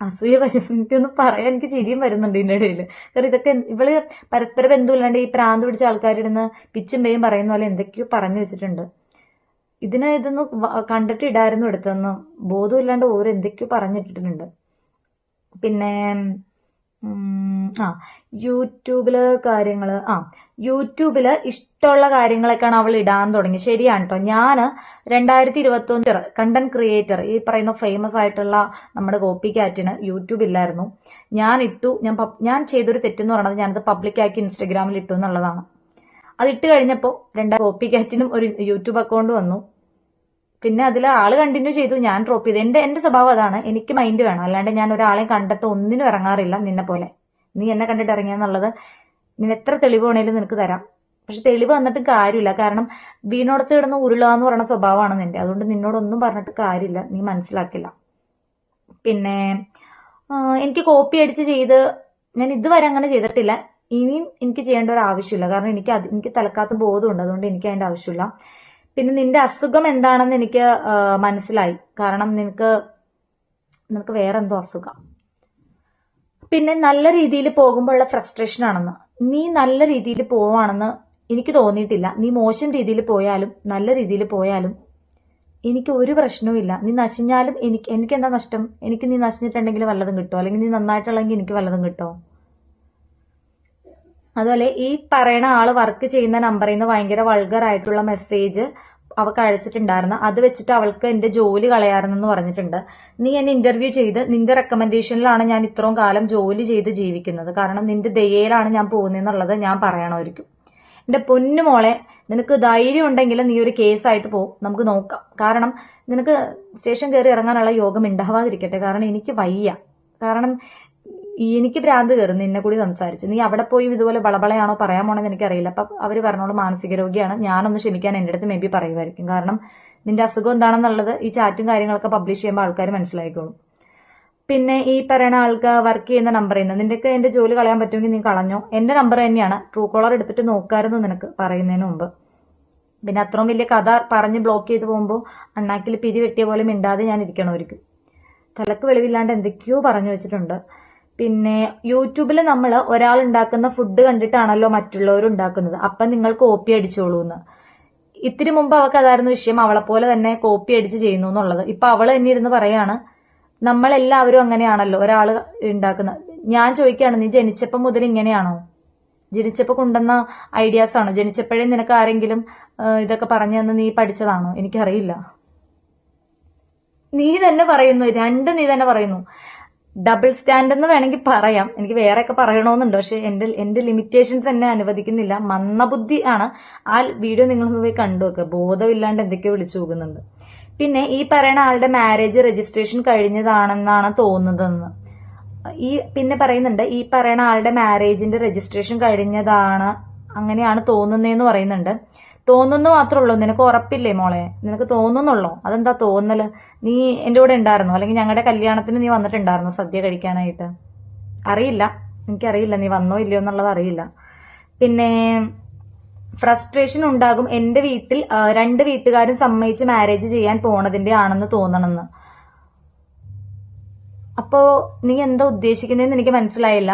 എനിക്കൊന്നും പറയാൻ എനിക്ക് ചിരിയും വരുന്നുണ്ട് ഇതിൻ്റെ ഇടയിൽ. കാരണം ഇതൊക്കെ ഇവള് പരസ്പര ബന്ധമില്ലാണ്ട് ഈ പ്രാന്ത് പിടിച്ച ആൾക്കാരിടുന്ന് പിച്ചും പേയും പറയുന്ന പോലെ എന്തൊക്കെയോ പറഞ്ഞു വെച്ചിട്ടുണ്ട്. ഇതൊന്നും കണ്ടിട്ട് ഇടായിരുന്നു എടുത്തെന്ന് ബോധമില്ലാണ്ട് ഓരോ എന്തൊക്കെയോ പറഞ്ഞിട്ടിട്ടുണ്ട്. പിന്നെ യൂട്യൂബില് കാര്യങ്ങള്, യൂട്യൂബില് ഇഷ്ടമുള്ള കാര്യങ്ങളൊക്കെയാണ് അവൾ ഇടാൻ തുടങ്ങി. ശരിയാണ് കേട്ടോ. ഞാൻ 2021 കണ്ടന്റ് ക്രിയേറ്റർ, ഈ പറയുന്ന ഫേമസ് ആയിട്ടുള്ള നമ്മുടെ കോപ്പി കാറ്റിന് യൂട്യൂബ് ഇല്ലായിരുന്നു. ഞാൻ ചെയ്തൊരു തെറ്റെന്ന് പറയുന്നത് ഞാനത് പബ്ലിക്കാക്കി ഇൻസ്റ്റഗ്രാമിൽ ഇട്ടു എന്നുള്ളതാണ്. അതിട്ട് കഴിഞ്ഞപ്പോൾ കോപ്പി കാറ്റിനും ഒരു യൂട്യൂബ് അക്കൗണ്ട് വന്നു. പിന്നെ അതിൽ ആള് കണ്ടിന്യൂ ചെയ്തു, ഞാൻ ഡ്രോപ്പ് ചെയ്തു. എന്റെ സ്വഭാവം അതാണ്. എനിക്ക് മൈൻഡ് വേണം, അല്ലാണ്ട് ഞാൻ ഒരാളെയും കണ്ടിട്ട് ഒന്നിനും ഇറങ്ങാറില്ല. നിന്നെ പോലെ നീ എന്നെ കണ്ടിട്ട് ഇറങ്ങിയെന്നുള്ളത് നിന്നെ എത്ര തെളിവ് വേണേലും നിനക്ക് തരാം. പക്ഷെ തെളിവ് വന്നിട്ട് കാര്യമില്ല. കാരണം വീണോടത്ത് കിടന്ന് ഉരുളാന്ന് പറയുന്ന സ്വഭാവമാണ് നിന്റെ. അതുകൊണ്ട് നിന്നോടൊന്നും പറഞ്ഞിട്ട് കാര്യമില്ല, നീ മനസ്സിലാക്കില്ല. പിന്നെ എനിക്ക് കോപ്പി അടിച്ച് ചെയ്ത് ഞാൻ ഇതുവരെ അങ്ങനെ ചെയ്തിട്ടില്ല. ഇനിയും എനിക്ക് ചെയ്യേണ്ട ഒരു ആവശ്യമില്ല. കാരണം എനിക്ക് തലക്കാത്ത ബോധമുണ്ട്. അതുകൊണ്ട് എനിക്ക് അതിന്റെ ആവശ്യമില്ല. പിന്നെ നിന്റെ അസുഖം എന്താണെന്ന് എനിക്ക് മനസ്സിലായി. കാരണം നിനക്ക് വേറെ എന്തോ അസുഖം. പിന്നെ നല്ല രീതിയിൽ പോകുമ്പോഴുള്ള ഫ്രസ്ട്രേഷൻ ആണെന്ന്. നീ നല്ല രീതിയിൽ പോവാണെന്ന് എനിക്ക് തോന്നിയിട്ടില്ല. നീ മോശം രീതിയിൽ പോയാലും നല്ല രീതിയിൽ പോയാലും എനിക്ക് ഒരു പ്രശ്നവുമില്ല. നീ നശിഞ്ഞാലും എനിക്ക് എന്താ നഷ്ടം? എനിക്ക് നീ നശിച്ചിട്ടുണ്ടെങ്കിൽ വല്ലതും കിട്ടുമോ? അല്ലെങ്കിൽ നീ നന്നായിട്ടുള്ളെങ്കിൽ എനിക്ക് വല്ലതും കിട്ടുമോ? അതുപോലെ ഈ പറയണ ആള് വർക്ക് ചെയ്യുന്ന നമ്പറിൽ നിന്ന് ഭയങ്കര വൾഗർ ആയിട്ടുള്ള മെസ്സേജ് അവൾക്ക് അയച്ചിട്ടുണ്ടായിരുന്നു. അത് വെച്ചിട്ട് അവൾക്ക് എന്റെ ജോലി കളയാറുന്നെന്ന് പറഞ്ഞിട്ടുണ്ട്. നീ എന്നെ ഇന്റർവ്യൂ ചെയ്ത് നിന്റെ റെക്കമെൻഡേഷനിലാണ് ഞാൻ ഇത്രയും കാലം ജോലി ചെയ്ത് ജീവിക്കുന്നത്. കാരണം നിന്റെ ദയയിലാണ് ഞാൻ പോകുന്നതെന്നുള്ളത് ഞാൻ പറയണമായിരിക്കും. എന്റെ പൊന്നു മോളെ, നിനക്ക് ധൈര്യം ഉണ്ടെങ്കിൽ നീ ഒരു കേസായിട്ട് പോകും, നമുക്ക് നോക്കാം. കാരണം നിനക്ക് സ്റ്റേഷൻ കയറി ഇറങ്ങാനുള്ള യോഗം ഉണ്ടാവാതിരിക്കട്ടെ. കാരണം എനിക്ക് വയ്യ. കാരണം എനിക്ക് ഭ്രാന്ത് കയറും നിന്നെ കൂടി സംസാരിച്ച്. നീ അവിടെ പോയി ഇതുപോലെ ബളബളയാണോ പറയാൻ പോണെന്ന് എനിക്കറിയില്ല. അപ്പൊ അവര് പറഞ്ഞോളൂ മാനസിക രോഗിയാണ്, ഞാനൊന്ന് ക്ഷമിക്കാൻ എന്റെ അടുത്ത് മേ ബി പറയുമായിരിക്കും. കാരണം നിന്റെ അസുഖം എന്താണെന്നുള്ളത് ഈ ചാറ്റും കാര്യങ്ങളൊക്കെ പബ്ലിഷ് ചെയ്യുമ്പോൾ ആൾക്കാർ മനസ്സിലായിക്കോളും. പിന്നെ ഈ പറയുന്ന ആൾക്ക് വർക്ക് ചെയ്യുന്ന നമ്പറിൽ നിന്ന് നിന്റെയൊക്കെ എന്റെ ജോലി കളയാൻ പറ്റുമെങ്കിൽ നീ കളഞ്ഞോ. എന്റെ നമ്പർ തന്നെയാണ്. ട്രൂ കോളർ എടുത്തിട്ട് നോക്കായിരുന്നു നിനക്ക് പറയുന്നതിന് മുമ്പ്. പിന്നെ അത്രയും വലിയ കഥ പറഞ്ഞ് ബ്ലോക്ക് ചെയ്ത് പോകുമ്പോൾ അണ്ണാക്കിൽ പിരി വെട്ടിയ പോലെ മിണ്ടാതെ ഞാൻ ഇരിക്കണമായിരിക്കും. തലക്ക് വെളിവില്ലാണ്ട് എന്തൊക്കെയോ പറഞ്ഞു വെച്ചിട്ടുണ്ട്. പിന്നെ യൂട്യൂബിൽ നമ്മൾ ഒരാൾ ഉണ്ടാക്കുന്ന ഫുഡ് കണ്ടിട്ടാണല്ലോ മറ്റുള്ളവർ ഉണ്ടാക്കുന്നത്. അപ്പം നിങ്ങൾ കോപ്പി അടിച്ചോളൂ എന്ന്. ഇത്തിരി മുമ്പ് അവൾക്ക് അതായിരുന്നു വിഷയം, അവളെ പോലെ തന്നെ കോപ്പി അടിച്ച് ചെയ്യുന്നു എന്നുള്ളത്. ഇപ്പൊ അവള് തന്നെ ഇരുന്ന് പറയാണ് നമ്മളെല്ലാവരും അങ്ങനെയാണല്ലോ ഒരാൾ ഉണ്ടാക്കുന്ന. ഞാൻ ചോദിക്കുകയാണ്, നീ ജനിച്ചപ്പം മുതൽ ഇങ്ങനെയാണോ? ജനിച്ചപ്പോൾ കൊണ്ടുവന്ന ഐഡിയാസ് ആണോ? ജനിച്ചപ്പോഴേ നിനക്ക് ആരെങ്കിലും ഇതൊക്കെ പറഞ്ഞു തന്ന് നീ പഠിച്ചതാണോ? എനിക്കറിയില്ല. നീ തന്നെ പറയുന്നു. ഡബിൾ സ്റ്റാൻഡ് എന്ന് വേണമെങ്കിൽ പറയാം. എനിക്ക് വേറെയൊക്കെ പറയണമെന്നുണ്ട്, പക്ഷെ എന്റെ ലിമിറ്റേഷൻസ് എന്നെ അനുവദിക്കുന്നില്ല. മന്ദബുദ്ധി ആണ്. ആ വീഡിയോ നിങ്ങളൊന്ന് പോയി കണ്ടു വെക്കുക. ബോധമില്ലാണ്ട് എന്തൊക്കെയോ വിളിച്ചു പോകുന്നുണ്ട്. പിന്നെ ഈ പറയുന്ന ആളുടെ മാരേജ് രജിസ്ട്രേഷൻ കഴിഞ്ഞതാണെന്നാണ് തോന്നുന്നതെന്ന്. പിന്നെ പറയുന്നുണ്ട് ഈ പറയുന്ന ആളുടെ മാരേജിന്റെ രജിസ്ട്രേഷൻ കഴിഞ്ഞതാണ്, അങ്ങനെയാണ് തോന്നുന്നതെന്ന് പറയുന്നുണ്ട്. തോന്നുന്നു മാത്രമേ ഉള്ളൂ. നിനക്ക് ഉറപ്പില്ലേ മോളെ? നിനക്ക് തോന്നുന്നുള്ളോ? അതെന്താ തോന്നല്? നീ എന്റെ കൂടെ ഉണ്ടായിരുന്നോ? അല്ലെങ്കിൽ ഞങ്ങളുടെ കല്യാണത്തിന് നീ വന്നിട്ടുണ്ടായിരുന്നോ സദ്യ കഴിക്കാനായിട്ട്? അറിയില്ല, എനിക്കറിയില്ല നീ വന്നോ ഇല്ലയോ എന്നുള്ളത് അറിയില്ല. പിന്നെ ഫ്രസ്ട്രേഷൻ ഉണ്ടാകും. എന്റെ വീട്ടിൽ രണ്ട് വീട്ടുകാരും സമ്മതിച്ച് മാരേജ് ചെയ്യാൻ പോണതിന്റെ ആണെന്ന് തോന്നണമെന്ന്. അപ്പോ നീ എന്താ ഉദ്ദേശിക്കുന്നതെന്ന് എനിക്ക് മനസ്സിലായില്ല.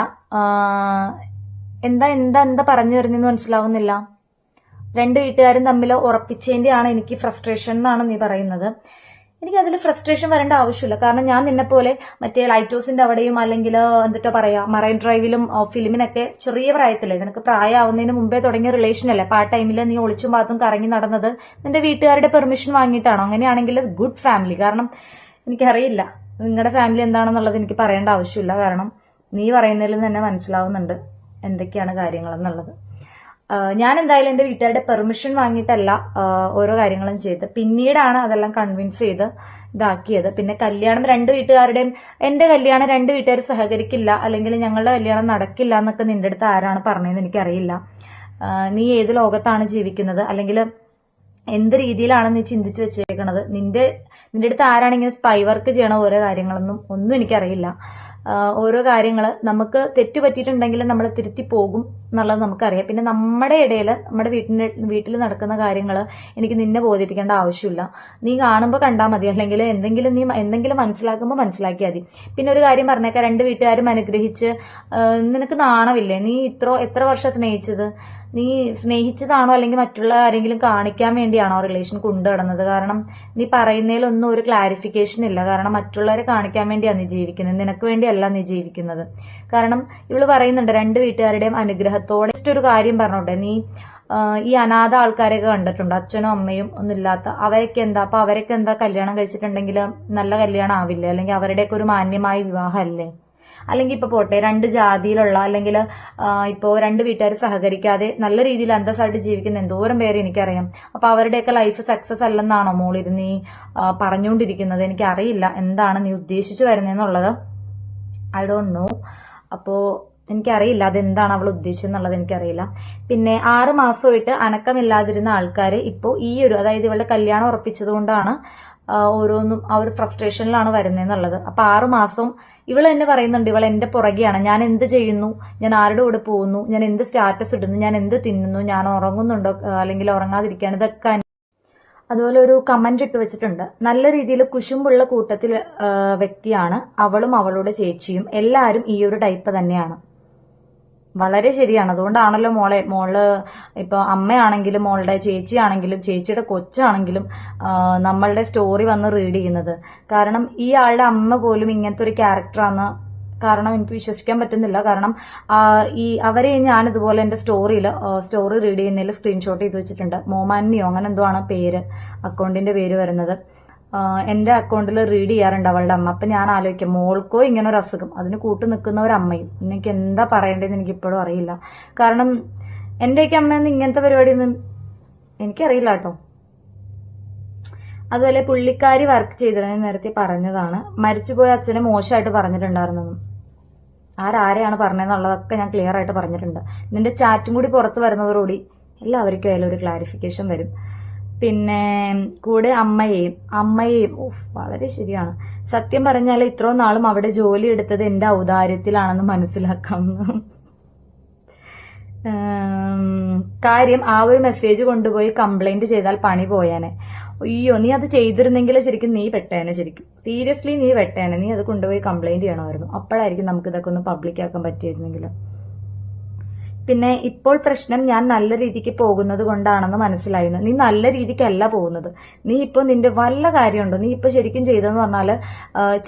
എന്താ പറഞ്ഞു വരുന്നതെന്ന് മനസ്സിലാവുന്നില്ല. രണ്ട് വീട്ടുകാരും തമ്മിൽ ഉറപ്പിച്ചതിന്റെ ആണ് എനിക്ക് ഫ്രസ്ട്രേഷൻ എന്നാണ് നീ പറയുന്നത്. എനിക്ക് അതിൽ ഫ്രസ്ട്രേഷൻ വരേണ്ട ആവശ്യമില്ല. കാരണം ഞാൻ നിന്നെ പോലെ മറ്റേ ലൈറ്റ് ഹൗസിന്റെ അവിടെയും അല്ലെങ്കിൽ എന്നിട്ടോ പറയാ മറൈൻ ഡ്രൈവിലും ഫിലിമിനൊക്കെ ചെറിയ പ്രായത്തില്ലേ, നിനക്ക് പ്രായമാവുന്നതിന് മുമ്പേ തുടങ്ങിയ റിലേഷൻ അല്ലേ? അപ്പൊ ആ ടൈമിൽ നീ ഒളിച്ചും പാത്തും കറങ്ങി നടന്നത് നിന്റെ വീട്ടുകാരുടെ പെർമിഷൻ വാങ്ങിയിട്ടാണോ? അങ്ങനെയാണെങ്കിൽ ഗുഡ് ഫാമിലി. കാരണം എനിക്കറിയില്ല നിങ്ങളുടെ ഫാമിലി എന്താണെന്നുള്ളത് എനിക്ക് പറയേണ്ട ആവശ്യമില്ല. കാരണം നീ പറയുന്നതിൽ തന്നെ മനസ്സിലാവുന്നുണ്ട് എന്തൊക്കെയാണ് കാര്യങ്ങളെന്നുള്ളത്. ഞാൻ എന്തായാലും എന്റെ വീട്ടുകാരുടെ പെർമിഷൻ വാങ്ങിയിട്ടല്ല ഓരോ കാര്യങ്ങളും ചെയ്ത്, പിന്നീടാണ് അതെല്ലാം കൺവിൻസ് ചെയ്ത് ഇതാക്കിയത്. പിന്നെ കല്യാണം രണ്ട് വീട്ടുകാരുടെയും, എന്റെ കല്യാണം രണ്ട് വീട്ടുകാർ സഹകരിക്കില്ല അല്ലെങ്കിൽ ഞങ്ങളുടെ കല്യാണം നടക്കില്ല എന്നൊക്കെ നിന്റെ അടുത്ത് ആരാണ് പറഞ്ഞതെന്ന് എനിക്കറിയില്ല. നീ ഏത് ലോകത്താണ് ജീവിക്കുന്നത്, അല്ലെങ്കിൽ എന്ത് രീതിയിലാണ് നീ ചിന്തിച്ചു വെച്ചേക്കണത്? നിന്റെ അടുത്ത് ആരാണിങ്ങനെ സ്പൈ വർക്ക് ചെയ്യണ ഓരോ കാര്യങ്ങളൊന്നും ഒന്നും എനിക്കറിയില്ല. ഓരോ കാര്യങ്ങൾ നമുക്ക് തെറ്റ് പറ്റിയിട്ടുണ്ടെങ്കിൽ നമ്മൾ തിരുത്തി പോകും എന്നുള്ളത് നമുക്കറിയാം. പിന്നെ നമ്മുടെ ഇടയിൽ നമ്മുടെ വീട്ടിൽ നടക്കുന്ന കാര്യങ്ങൾ എനിക്ക് നിന്നെ ബോധിപ്പിക്കേണ്ട ആവശ്യമില്ല. നീ കാണുമ്പോൾ കണ്ടാൽ മതി, അല്ലെങ്കിൽ എന്തെങ്കിലും മനസ്സിലാക്കുമ്പോൾ മനസ്സിലാക്കിയാൽ മതി. പിന്നെ ഒരു കാര്യം പറഞ്ഞേക്കാം, രണ്ട് വീട്ടുകാരും അനുഗ്രഹിച്ച് നിനക്ക് നാണമില്ലേ? നീ എത്ര വർഷം സ്നേഹിച്ചത്? നീ സ്നേഹിച്ചതാണോ അല്ലെങ്കിൽ മറ്റുള്ള ആരെങ്കിലും കാണിക്കാൻ വേണ്ടിയാണോ റിലേഷൻ കൊണ്ടുനടന്നത്? കാരണം നീ പറയുന്നതിലൊന്നും ഒരു ക്ലാരിഫിക്കേഷൻ ഇല്ല. കാരണം മറ്റുള്ളവരെ കാണിക്കാൻ വേണ്ടിയാണ് നീ ജീവിക്കുന്നത്, നിനക്ക് വേണ്ടിയല്ല നീ ജീവിക്കുന്നത്. കാരണം ഇവള് പറയുന്നുണ്ട് രണ്ട് വീട്ടുകാരുടെയും അനുഗ്രഹത്തോടെ. ഒരു കാര്യം പറഞ്ഞോട്ടെ, നീ ഈ അനാഥ ആൾക്കാരെയൊക്കെ കണ്ടിട്ടുണ്ട്, അച്ഛനും അമ്മയും ഒന്നുമില്ലാത്ത. അവരൊക്കെ എന്താ കല്യാണം കഴിച്ചിട്ടുണ്ടെങ്കിൽ നല്ല കല്യാണം ആവില്ലേ? അല്ലെങ്കിൽ അവരുടെയൊക്കെ ഒരു മാന്യമായ വിവാഹം അല്ലേ? അല്ലെങ്കിൽ ഇപ്പൊ പോട്ടെ രണ്ട് ജാതിയിലുള്ള അല്ലെങ്കിൽ ഇപ്പോ രണ്ട് വീട്ടുകാർ സഹകരിക്കാതെ നല്ല രീതിയിൽ അന്തസ്സായിട്ട് ജീവിക്കുന്ന എന്തോരം പേര് എനിക്കറിയാം. അപ്പൊ അവരുടെയൊക്കെ ലൈഫ് സക്സസ് അല്ലെന്നാണോ മോളിരുന്ന് നീ പറഞ്ഞുകൊണ്ടിരിക്കുന്നത്? എനിക്കറിയില്ല എന്താണ് നീ ഉദ്ദേശിച്ചു വരുന്നതെന്നുള്ളത്. I don't no. അപ്പോ എനിക്കറിയില്ല അതെന്താണ് അവൾ ഉദ്ദേശിച്ചെന്നുള്ളത് എനിക്കറിയില്ല. പിന്നെ 6 മാസമായിട്ട് അനക്കമില്ലാതിരുന്ന ആൾക്കാര് ഇപ്പോ ഈ അതായത് ഇവളുടെ കല്യാണം ഉറപ്പിച്ചതുകൊണ്ടാണ് ഓരോന്നും ആ ഒരു ഫ്രസ്ട്രേഷനിലാണ് വരുന്നതെന്നുള്ളത്. അപ്പൊ 6 മാസം ഇവള് തന്നെ പറയുന്നുണ്ട്, ഇവൾ എന്റെ പുറകെയാണ്, ഞാൻ എന്ത് ചെയ്യുന്നു, ഞാൻ ആരുടെ കൂടെ പോകുന്നു, ഞാൻ എന്ത് സ്റ്റാറ്റസ് ഇടുന്നു, ഞാൻ എന്ത് തിന്നുന്നു, ഞാൻ ഉറങ്ങുന്നുണ്ടോ അല്ലെങ്കിൽ ഉറങ്ങാതിരിക്കുകയാണ്, ഇതൊക്കെ അതുപോലെ ഒരു കമന്റ് ഇട്ട് വെച്ചിട്ടുണ്ട്, നല്ല രീതിയിൽ കുശുമ്പുള്ള കൂട്ടത്തിൽ വ്യക്തിയാണ് അവളും അവളുടെ ചേച്ചിയും, എല്ലാവരും ഈ ഒരു ടൈപ്പ് തന്നെയാണ്. വളരെ ശരിയാണ്. അതുകൊണ്ടാണല്ലോ മോള് ഇപ്പൊ അമ്മയാണെങ്കിലും മോളുടെ ചേച്ചിയാണെങ്കിലും ചേച്ചിയുടെ കൊച്ചാണെങ്കിലും നമ്മളുടെ സ്റ്റോറി വന്ന് റീഡ് ചെയ്യുന്നത്. കാരണം ഈ ആളുടെ അമ്മ പോലും ഇങ്ങനത്തെ ഒരു ക്യാരക്ടറാണ്. കാരണം എനിക്ക് വിശ്വസിക്കാൻ പറ്റുന്നില്ല. കാരണം അവരെ ഞാൻ ഇതുപോലെ എന്റെ സ്റ്റോറി റീഡ് ചെയ്യുന്നതിൽ സ്ക്രീൻഷോട്ട് ചെയ്ത് വെച്ചിട്ടുണ്ട്. മോമാൻമിയോ അങ്ങനെ എന്തോ ആണ് അക്കൗണ്ടിന്റെ പേര് വരുന്നത്. എന്റെ അക്കൗണ്ടിൽ റീഡ് ചെയ്യാറുണ്ട് അവളുടെ അമ്മ. അപ്പൊ ഞാൻ ആലോചിക്കാം, മോൾക്കോ ഇങ്ങനെ ഒരു അസുഖം, അതിന് കൂട്ടു നിൽക്കുന്ന ഒരു അമ്മയും. എനിക്ക് എന്താ പറയേണ്ടതെന്ന് എനിക്ക് ഇപ്പോഴും അറിയില്ല. കാരണം എന്റെയൊക്കെ അമ്മയൊന്നും ഇങ്ങനത്തെ പരിപാടിയൊന്നും എനിക്കറിയില്ല കേട്ടോ. അതുപോലെ പുള്ളിക്കാരി വർക്ക് ചെയ്തിരുന്ന നേരത്തെ പറഞ്ഞതാണ്, മരിച്ചുപോയ അച്ഛനെ മോശമായിട്ട് പറഞ്ഞിട്ടുണ്ടായിരുന്നെന്നും. ആരെയാണ് പറഞ്ഞതെന്നുള്ളതൊക്കെ ഞാൻ ക്ലിയർ ആയിട്ട് പറഞ്ഞിട്ടുണ്ട്. നിന്റെ ചാറ്റും കൂടി പുറത്ത് വരുന്നവരോടി എല്ലാവർക്കും അതിലൊരു ക്ലാരിഫിക്കേഷൻ വരും. പിന്നെ കൂടെ അമ്മയെയും വളരെ ശരിയാണ്. സത്യം പറഞ്ഞാൽ ഇത്രയും നാളും അവിടെ ജോലി എടുത്തത് എന്റെ ഔദാര്യത്തിലാണെന്ന് മനസ്സിലാക്കാം. കാര്യം ആ ഒരു മെസ്സേജ് കൊണ്ടുപോയി കംപ്ലൈന്റ് ചെയ്താൽ പണി പോയാനെ. അയ്യോ, നീ അത് ചെയ്തിരുന്നെങ്കിൽ ശരിക്കും നീ പെട്ടേനെ. ശരിക്കും സീരിയസ്ലി നീ പെട്ടേനെ. നീ അത് കൊണ്ടുപോയി കംപ്ലൈന്റ് ചെയ്യണമായിരുന്നു. അപ്പോഴായിരിക്കും നമുക്ക് ഇതൊക്കെ ഒന്ന് പബ്ലിക് ആക്കാൻ പറ്റിയിരുന്നെങ്കിലും. പിന്നെ ഇപ്പോൾ പ്രശ്നം ഞാൻ നല്ല രീതിക്ക് പോകുന്നത് കൊണ്ടാണെന്ന് മനസ്സിലായിരുന്നു. നീ നല്ല രീതിക്കല്ല പോകുന്നത്. നീ ഇപ്പോൾ നിന്റെ വല്ല കാര്യമുണ്ടോ? നീ ഇപ്പോൾ ശരിക്കും ചെയ്തതെന്ന് പറഞ്ഞാൽ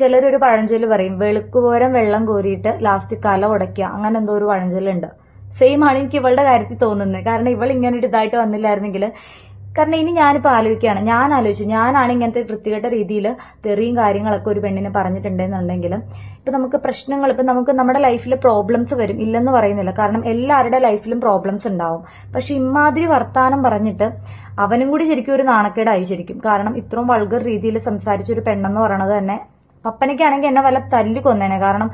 ചിലരൊരു പഴഞ്ചൊല്ല് പറയും, വെളുക്കുപോരം വെള്ളം കോരിയിട്ട് ലാസ്റ്റ് കല ഉടയ്ക്കുക, അങ്ങനെ എന്തോ ഒരു പഴഞ്ചൊല്ലുണ്ട്. സെയിം ആണ് എനിക്ക് ഇവളുടെ കാര്യത്തിൽ തോന്നുന്നത്. കാരണം ഇവൾ ഇങ്ങനെ ഒരു ഇതായിട്ട് വന്നില്ലായിരുന്നെങ്കിൽ, കാരണം ഇനി ഞാനിപ്പോൾ ആലോചിക്കുകയാണ്, ഞാനാണ് ഇങ്ങനത്തെ വൃത്തികെട്ട രീതിയിൽ തെറിയും കാര്യങ്ങളൊക്കെ ഒരു പെണ്ണിനെ പറഞ്ഞിട്ടുണ്ടെന്നുണ്ടെങ്കിൽ ഇപ്പൊ നമുക്ക് പ്രശ്നങ്ങൾ, ഇപ്പൊ നമുക്ക് നമ്മുടെ ലൈഫിൽ പ്രോബ്ലംസ് വരും, ഇല്ലെന്ന് പറയുന്നില്ല. കാരണം എല്ലാവരുടെ ലൈഫിലും പ്രോബ്ലംസ് ഉണ്ടാവും. പക്ഷെ ഇമാതിരി വർത്താനം പറഞ്ഞിട്ട് അവനും കൂടി ശരിക്കും ഒരു നാണക്കേടായി ശരിക്കും. കാരണം ഇത്രയും വൾഗർ രീതിയിൽ സംസാരിച്ചൊരു പെണ്ണെന്ന് പറയണത് തന്നെ, പപ്പനൊക്കെയാണെങ്കിൽ എന്നെ വല്ല തല്ലി കൊന്നേനെ. കാരണം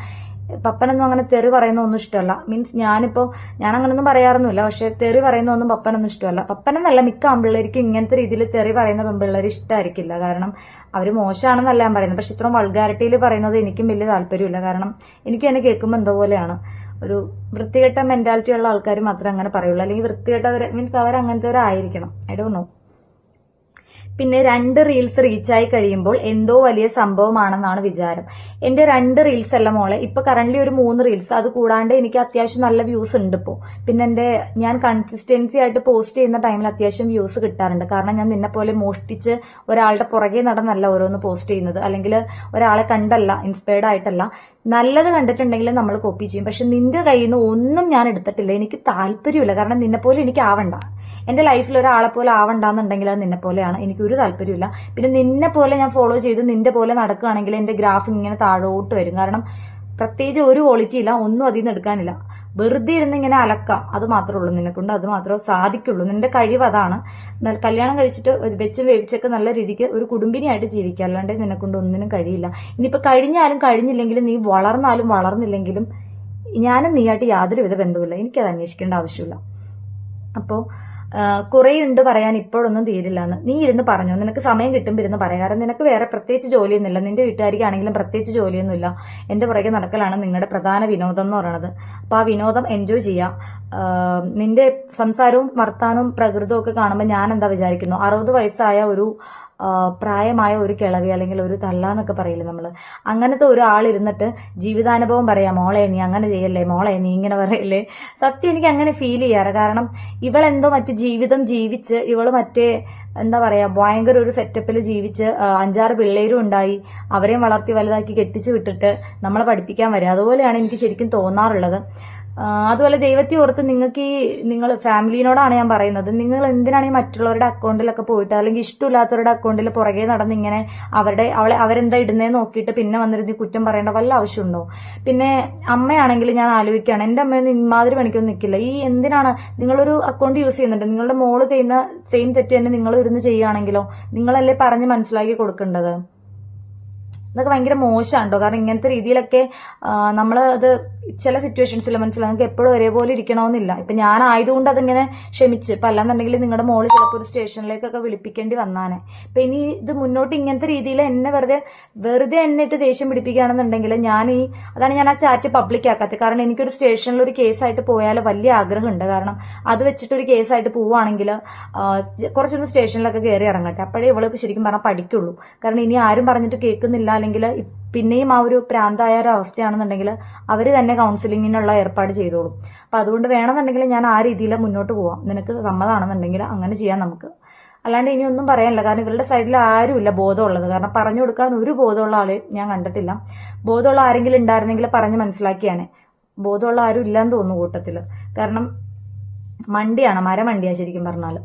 പപ്പനൊന്നും അങ്ങനെ തെറി പറയുന്ന ഒന്നും ഇഷ്ടമല്ല. മീൻസ് ഞാൻ അങ്ങനൊന്നും പറയാറൊന്നുമില്ല. പക്ഷെ തെറി പറയുന്ന ഒന്നും പപ്പനൊന്നും ഇഷ്ടമല്ല. പപ്പനെന്നല്ല, മിക്ക ആൺപിള്ളേർക്കും ഇങ്ങനത്തെ രീതിയിൽ തെറി പറയുന്ന പെൺപിള്ളേർ ഇഷ്ടമായിരിക്കില്ല. കാരണം അവർ മോശമാണെന്നല്ല ഞാൻ പറയുന്നത്. പക്ഷെ ഇത്രയും വൾഗാരിറ്റിയിൽ പറയുന്നത് എനിക്കും വലിയ താല്പര്യമില്ല. കാരണം എനിക്ക് തന്നെ കേൾക്കുമ്പോൾ എന്തോ പോലെയാണ്. ഒരു വൃത്തികെട്ട മെന്റാലിറ്റി ഉള്ള ആൾക്കാർ മാത്രമേ അങ്ങനെ പറയുള്ളൂ. അല്ലെങ്കിൽ വൃത്തികെട്ടവർ മീൻസ് അവർ അങ്ങനത്തെവരായിരിക്കണം. I don't know. പിന്നെ 2 റീൽസ് റീച്ചായി കഴിയുമ്പോൾ എന്തോ വലിയ സംഭവമാണെന്നാണ് വിചാരം. എന്റെ 2 റീൽസ് അല്ല മോളെ, ഇപ്പൊ കറന്റ് ഒരു 3 റീൽസ്. അത് കൂടാണ്ട് എനിക്ക് അത്യാവശ്യം നല്ല വ്യൂസ് ഉണ്ട് ഇപ്പോൾ. പിന്നെ ഞാൻ കൺസിസ്റ്റൻസി ആയിട്ട് പോസ്റ്റ് ചെയ്യുന്ന ടൈമിൽ അത്യാവശ്യം വ്യൂസ് കിട്ടാറുണ്ട്. കാരണം ഞാൻ നിന്നെ പോലെ മോഷ്ടിച്ച് ഒരാളുടെ പുറകെ നടന്നല്ല ഓരോന്ന് പോസ്റ്റ് ചെയ്യുന്നത്, അല്ലെങ്കിൽ ഒരാളെ കണ്ടല്ല, ഇൻസ്പയർഡ് ആയിട്ടല്ല. നല്ലത് കണ്ടിട്ടുണ്ടെങ്കിൽ നമ്മൾ കോപ്പി ചെയ്യും. പക്ഷെ നിന്റെ കയ്യിൽ നിന്ന് ഒന്നും ഞാൻ എടുത്തിട്ടില്ല. എനിക്ക് താല്പര്യമില്ല. കാരണം നിന്നെ പോലെ എനിക്ക് ആവണ്ട. എന്റെ ലൈഫിൽ ഒരാളെ പോലെ ആവണ്ടെന്നുണ്ടെങ്കിൽ അത് നിന്നെ പോലെയാണ്. എനിക്കൊരു താല്പര്യമില്ല. പിന്നെ നിന്നെ പോലെ ഞാൻ ഫോളോ ചെയ്ത് നിന്റെ പോലെ നടക്കുകയാണെങ്കിൽ എന്റെ ഗ്രാഫ് ഇങ്ങനെ താഴോട്ട് വരും. കാരണം പ്രത്യേകിച്ച് ഒരു ക്വാളിറ്റി ഇല്ല, ഒന്നും അതിൽ നിന്ന് എടുക്കാനില്ല. വെറുതെ ഇരുന്ന് ഇങ്ങനെ അലക്കാം, അത് മാത്രമേ ഉള്ളൂ നിന്നെക്കൊണ്ട്. അത് മാത്രമേ സാധിക്കുള്ളൂ. നിന്റെ കഴിവ് അതാണ്. കല്യാണം കഴിച്ചിട്ട് വെച്ചും വേവിച്ചൊക്കെ നല്ല രീതിക്ക് ഒരു കുടുംബിനിയായിട്ട് ജീവിക്കുക. അല്ലാണ്ട് നിന്നെക്കൊണ്ട് ഒന്നിനും കഴിയില്ല. ഇനിയിപ്പോൾ കഴിഞ്ഞാലും കഴിഞ്ഞില്ലെങ്കിലും, നീ വളർന്നാലും വളർന്നില്ലെങ്കിലും ഞാനും നീയായിട്ട് യാതൊരുവിധ ബന്ധവുമില്ല. എനിക്കത് അന്വേഷിക്കേണ്ട ആവശ്യമില്ല. അപ്പോൾ കുറേ ഉണ്ട് പറയാൻ, ഇപ്പോഴൊന്നും തീരില്ലാന്ന്. നീ ഇരുന്ന് പറഞ്ഞോ, നിനക്ക് സമയം കിട്ടുമ്പോൾ ഇരുന്ന് പറയാം. കാരണം നിനക്ക് വേറെ പ്രത്യേകിച്ച് ജോലിയൊന്നുമില്ല. നിന്റെ വീട്ടുകാരിക്കാണെങ്കിലും പ്രത്യേകിച്ച് ജോലിയൊന്നുമില്ല. എന്റെ പുറകെ നടക്കലാണ് നിങ്ങളുടെ പ്രധാന വിനോദം എന്ന് പറയുന്നത്. അപ്പൊ ആ വിനോദം എൻജോയ് ചെയ്യാം. നിന്റെ സംസാരവും വർത്താനവും പ്രകൃതവും ഒക്കെ കാണുമ്പോൾ ഞാൻ എന്താ വിചാരിക്കുന്നു, 60 വയസ്സായ ഒരു പ്രായമായ ഒരു കിളവി അല്ലെങ്കിൽ ഒരു തള്ളാന്നൊക്കെ പറയില്ലേ നമ്മള്, അങ്ങനത്തെ ഒരാളിരുന്നിട്ട് ജീവിതാനുഭവം പറയാം, മോളെ നീ അങ്ങനെ ചെയ്യല്ലേ, മോളെ നീ ഇങ്ങനെ പറയല്ലേ. സത്യം എനിക്ക് അങ്ങനെ ഫീൽ ചെയ്യാറ്. കാരണം ഇവളെന്തോ മറ്റു ജീവിതം ജീവിച്ച്, ഇവള് മറ്റേ എന്താ പറയാ ഭയങ്കര ഒരു സെറ്റപ്പിൽ ജീവിച്ച് 5-6 പിള്ളേരും ഉണ്ടായി, അവരെയും വളർത്തി വലുതാക്കി കെട്ടിച്ചു വിട്ടിട്ട് നമ്മളെ പഠിപ്പിക്കാൻ വരിക. അതുപോലെയാണ് എനിക്ക് ശരിക്കും തോന്നാറുള്ളത്. അതുപോലെ ദൈവത്തെ ഓർത്ത് നിങ്ങൾ ഫാമിലിനോടാണ് ഞാൻ പറയുന്നത്, നിങ്ങൾ എന്തിനാണ് ഈ മറ്റുള്ളവരുടെ അക്കൗണ്ടിലൊക്കെ പോയിട്ട് അല്ലെങ്കിൽ ഇഷ്ടമില്ലാത്തവരുടെ അക്കൗണ്ടിൽ പുറകെ നടന്ന് ഇങ്ങനെ അവരെന്താ ഇടുന്നതെന്ന് നോക്കിയിട്ട് പിന്നെ വന്നിരുന്ന് കുറ്റം പറയേണ്ട വല്ല ആവശ്യമുണ്ടോ? പിന്നെ അമ്മയാണെങ്കിൽ ഞാൻ ആലോചിക്കുകയാണ്, എന്റെ അമ്മയൊന്നും ഇമാതിരി പണിക്കൊന്നും നിൽക്കില്ല. ഈ എന്തിനാണ് നിങ്ങളൊരു അക്കൗണ്ട് യൂസ് ചെയ്യുന്നുണ്ട്, നിങ്ങളുടെ മോള് ചെയ്യുന്ന സെയിം തെറ്റ് തന്നെ നിങ്ങൾ ഇരുന്ന് ചെയ്യുകയാണെങ്കിലോ? നിങ്ങളല്ലേ പറഞ്ഞ് മനസ്സിലാക്കി കൊടുക്കേണ്ടത്. അതൊക്കെ ഭയങ്കര മോശമാണ് കേട്ടോ. കാരണം ഇങ്ങനത്തെ രീതിയിലൊക്കെ നമ്മൾ അത് ചില സിറ്റുവേഷൻസിൽ മനസ്സിലാവും. നിങ്ങൾക്ക് എപ്പോഴും ഒരേപോലെ ഇരിക്കണമെന്നില്ല. ഇപ്പം ഞാനായതുകൊണ്ട് അതിങ്ങനെ ക്ഷമിച്ച്. ഇപ്പം അല്ലാന്നുണ്ടെങ്കിൽ നിങ്ങളുടെ മോള് ചിലപ്പോൾ ഒരു സ്റ്റേഷനിലേക്കൊക്കെ വിളിപ്പിക്കേണ്ടി വന്നാനെ. ഇപ്പം ഇനി ഇത് മുന്നോട്ട് ഇങ്ങനത്തെ രീതിയിൽ എന്നെ വെറുതെ എന്നിട്ട് ദേഷ്യം പിടിപ്പിക്കുകയാണെന്നുണ്ടെങ്കിൽ അതാണ് ഞാൻ ആ ചാറ്റ് പബ്ലിക് ആക്കാത്തത്. കാരണം എനിക്കൊരു സ്റ്റേഷനിൽ ഒരു കേസായിട്ട് പോയാൽ വലിയ ആഗ്രഹമുണ്ട്. കാരണം അത് വെച്ചിട്ട് ഒരു കേസായിട്ട് പോവുകയാണെങ്കിൽ കുറച്ചൊന്ന് സ്റ്റേഷനിലൊക്കെ കയറി ഇറങ്ങട്ടെ. അപ്പോഴേ ഇവള് ശരിക്കും പറഞ്ഞാൽ പഠിക്കുള്ളൂ. കാരണം ഇനി ആരും പറഞ്ഞിട്ട് കേൾക്കുന്നില്ല, അല്ലെങ്കിൽ പിന്നെയും ആ ഒരു പ്രാന്തായ ഒരു അവസ്ഥയാണെന്നുണ്ടെങ്കിൽ അവർ തന്നെ കൗൺസിലിങ്ങിനുള്ള ഏർപ്പാട് ചെയ്തോളും. അപ്പം അതുകൊണ്ട് വേണമെന്നുണ്ടെങ്കിൽ ഞാൻ ആ രീതിയിൽ മുന്നോട്ട് പോവാം. നിനക്ക് സമ്മതമാണെന്നുണ്ടെങ്കിൽ അങ്ങനെ ചെയ്യാം നമുക്ക്. അല്ലാണ്ട് ഇനി ഒന്നും പറയാനില്ല. കാരണം ഇവരുടെ സൈഡിൽ ആരുമില്ല ബോധമുള്ളത്. കാരണം പറഞ്ഞു കൊടുക്കാൻ ഒരു ബോധമുള്ള ആളെ ഞാൻ കണ്ടിട്ടില്ല. ബോധമുള്ള ആരെങ്കിലും ഉണ്ടായിരുന്നെങ്കിൽ പറഞ്ഞ് മനസ്സിലാക്കിയാണ്. ബോധമുള്ള ആരും ഇല്ലാന്ന് തോന്നുന്നു കൂട്ടത്തിൽ. കാരണം മണ്ടിയാണ്, മരമണ്ടിയാണ് ശരിക്കും പറഞ്ഞാൽ.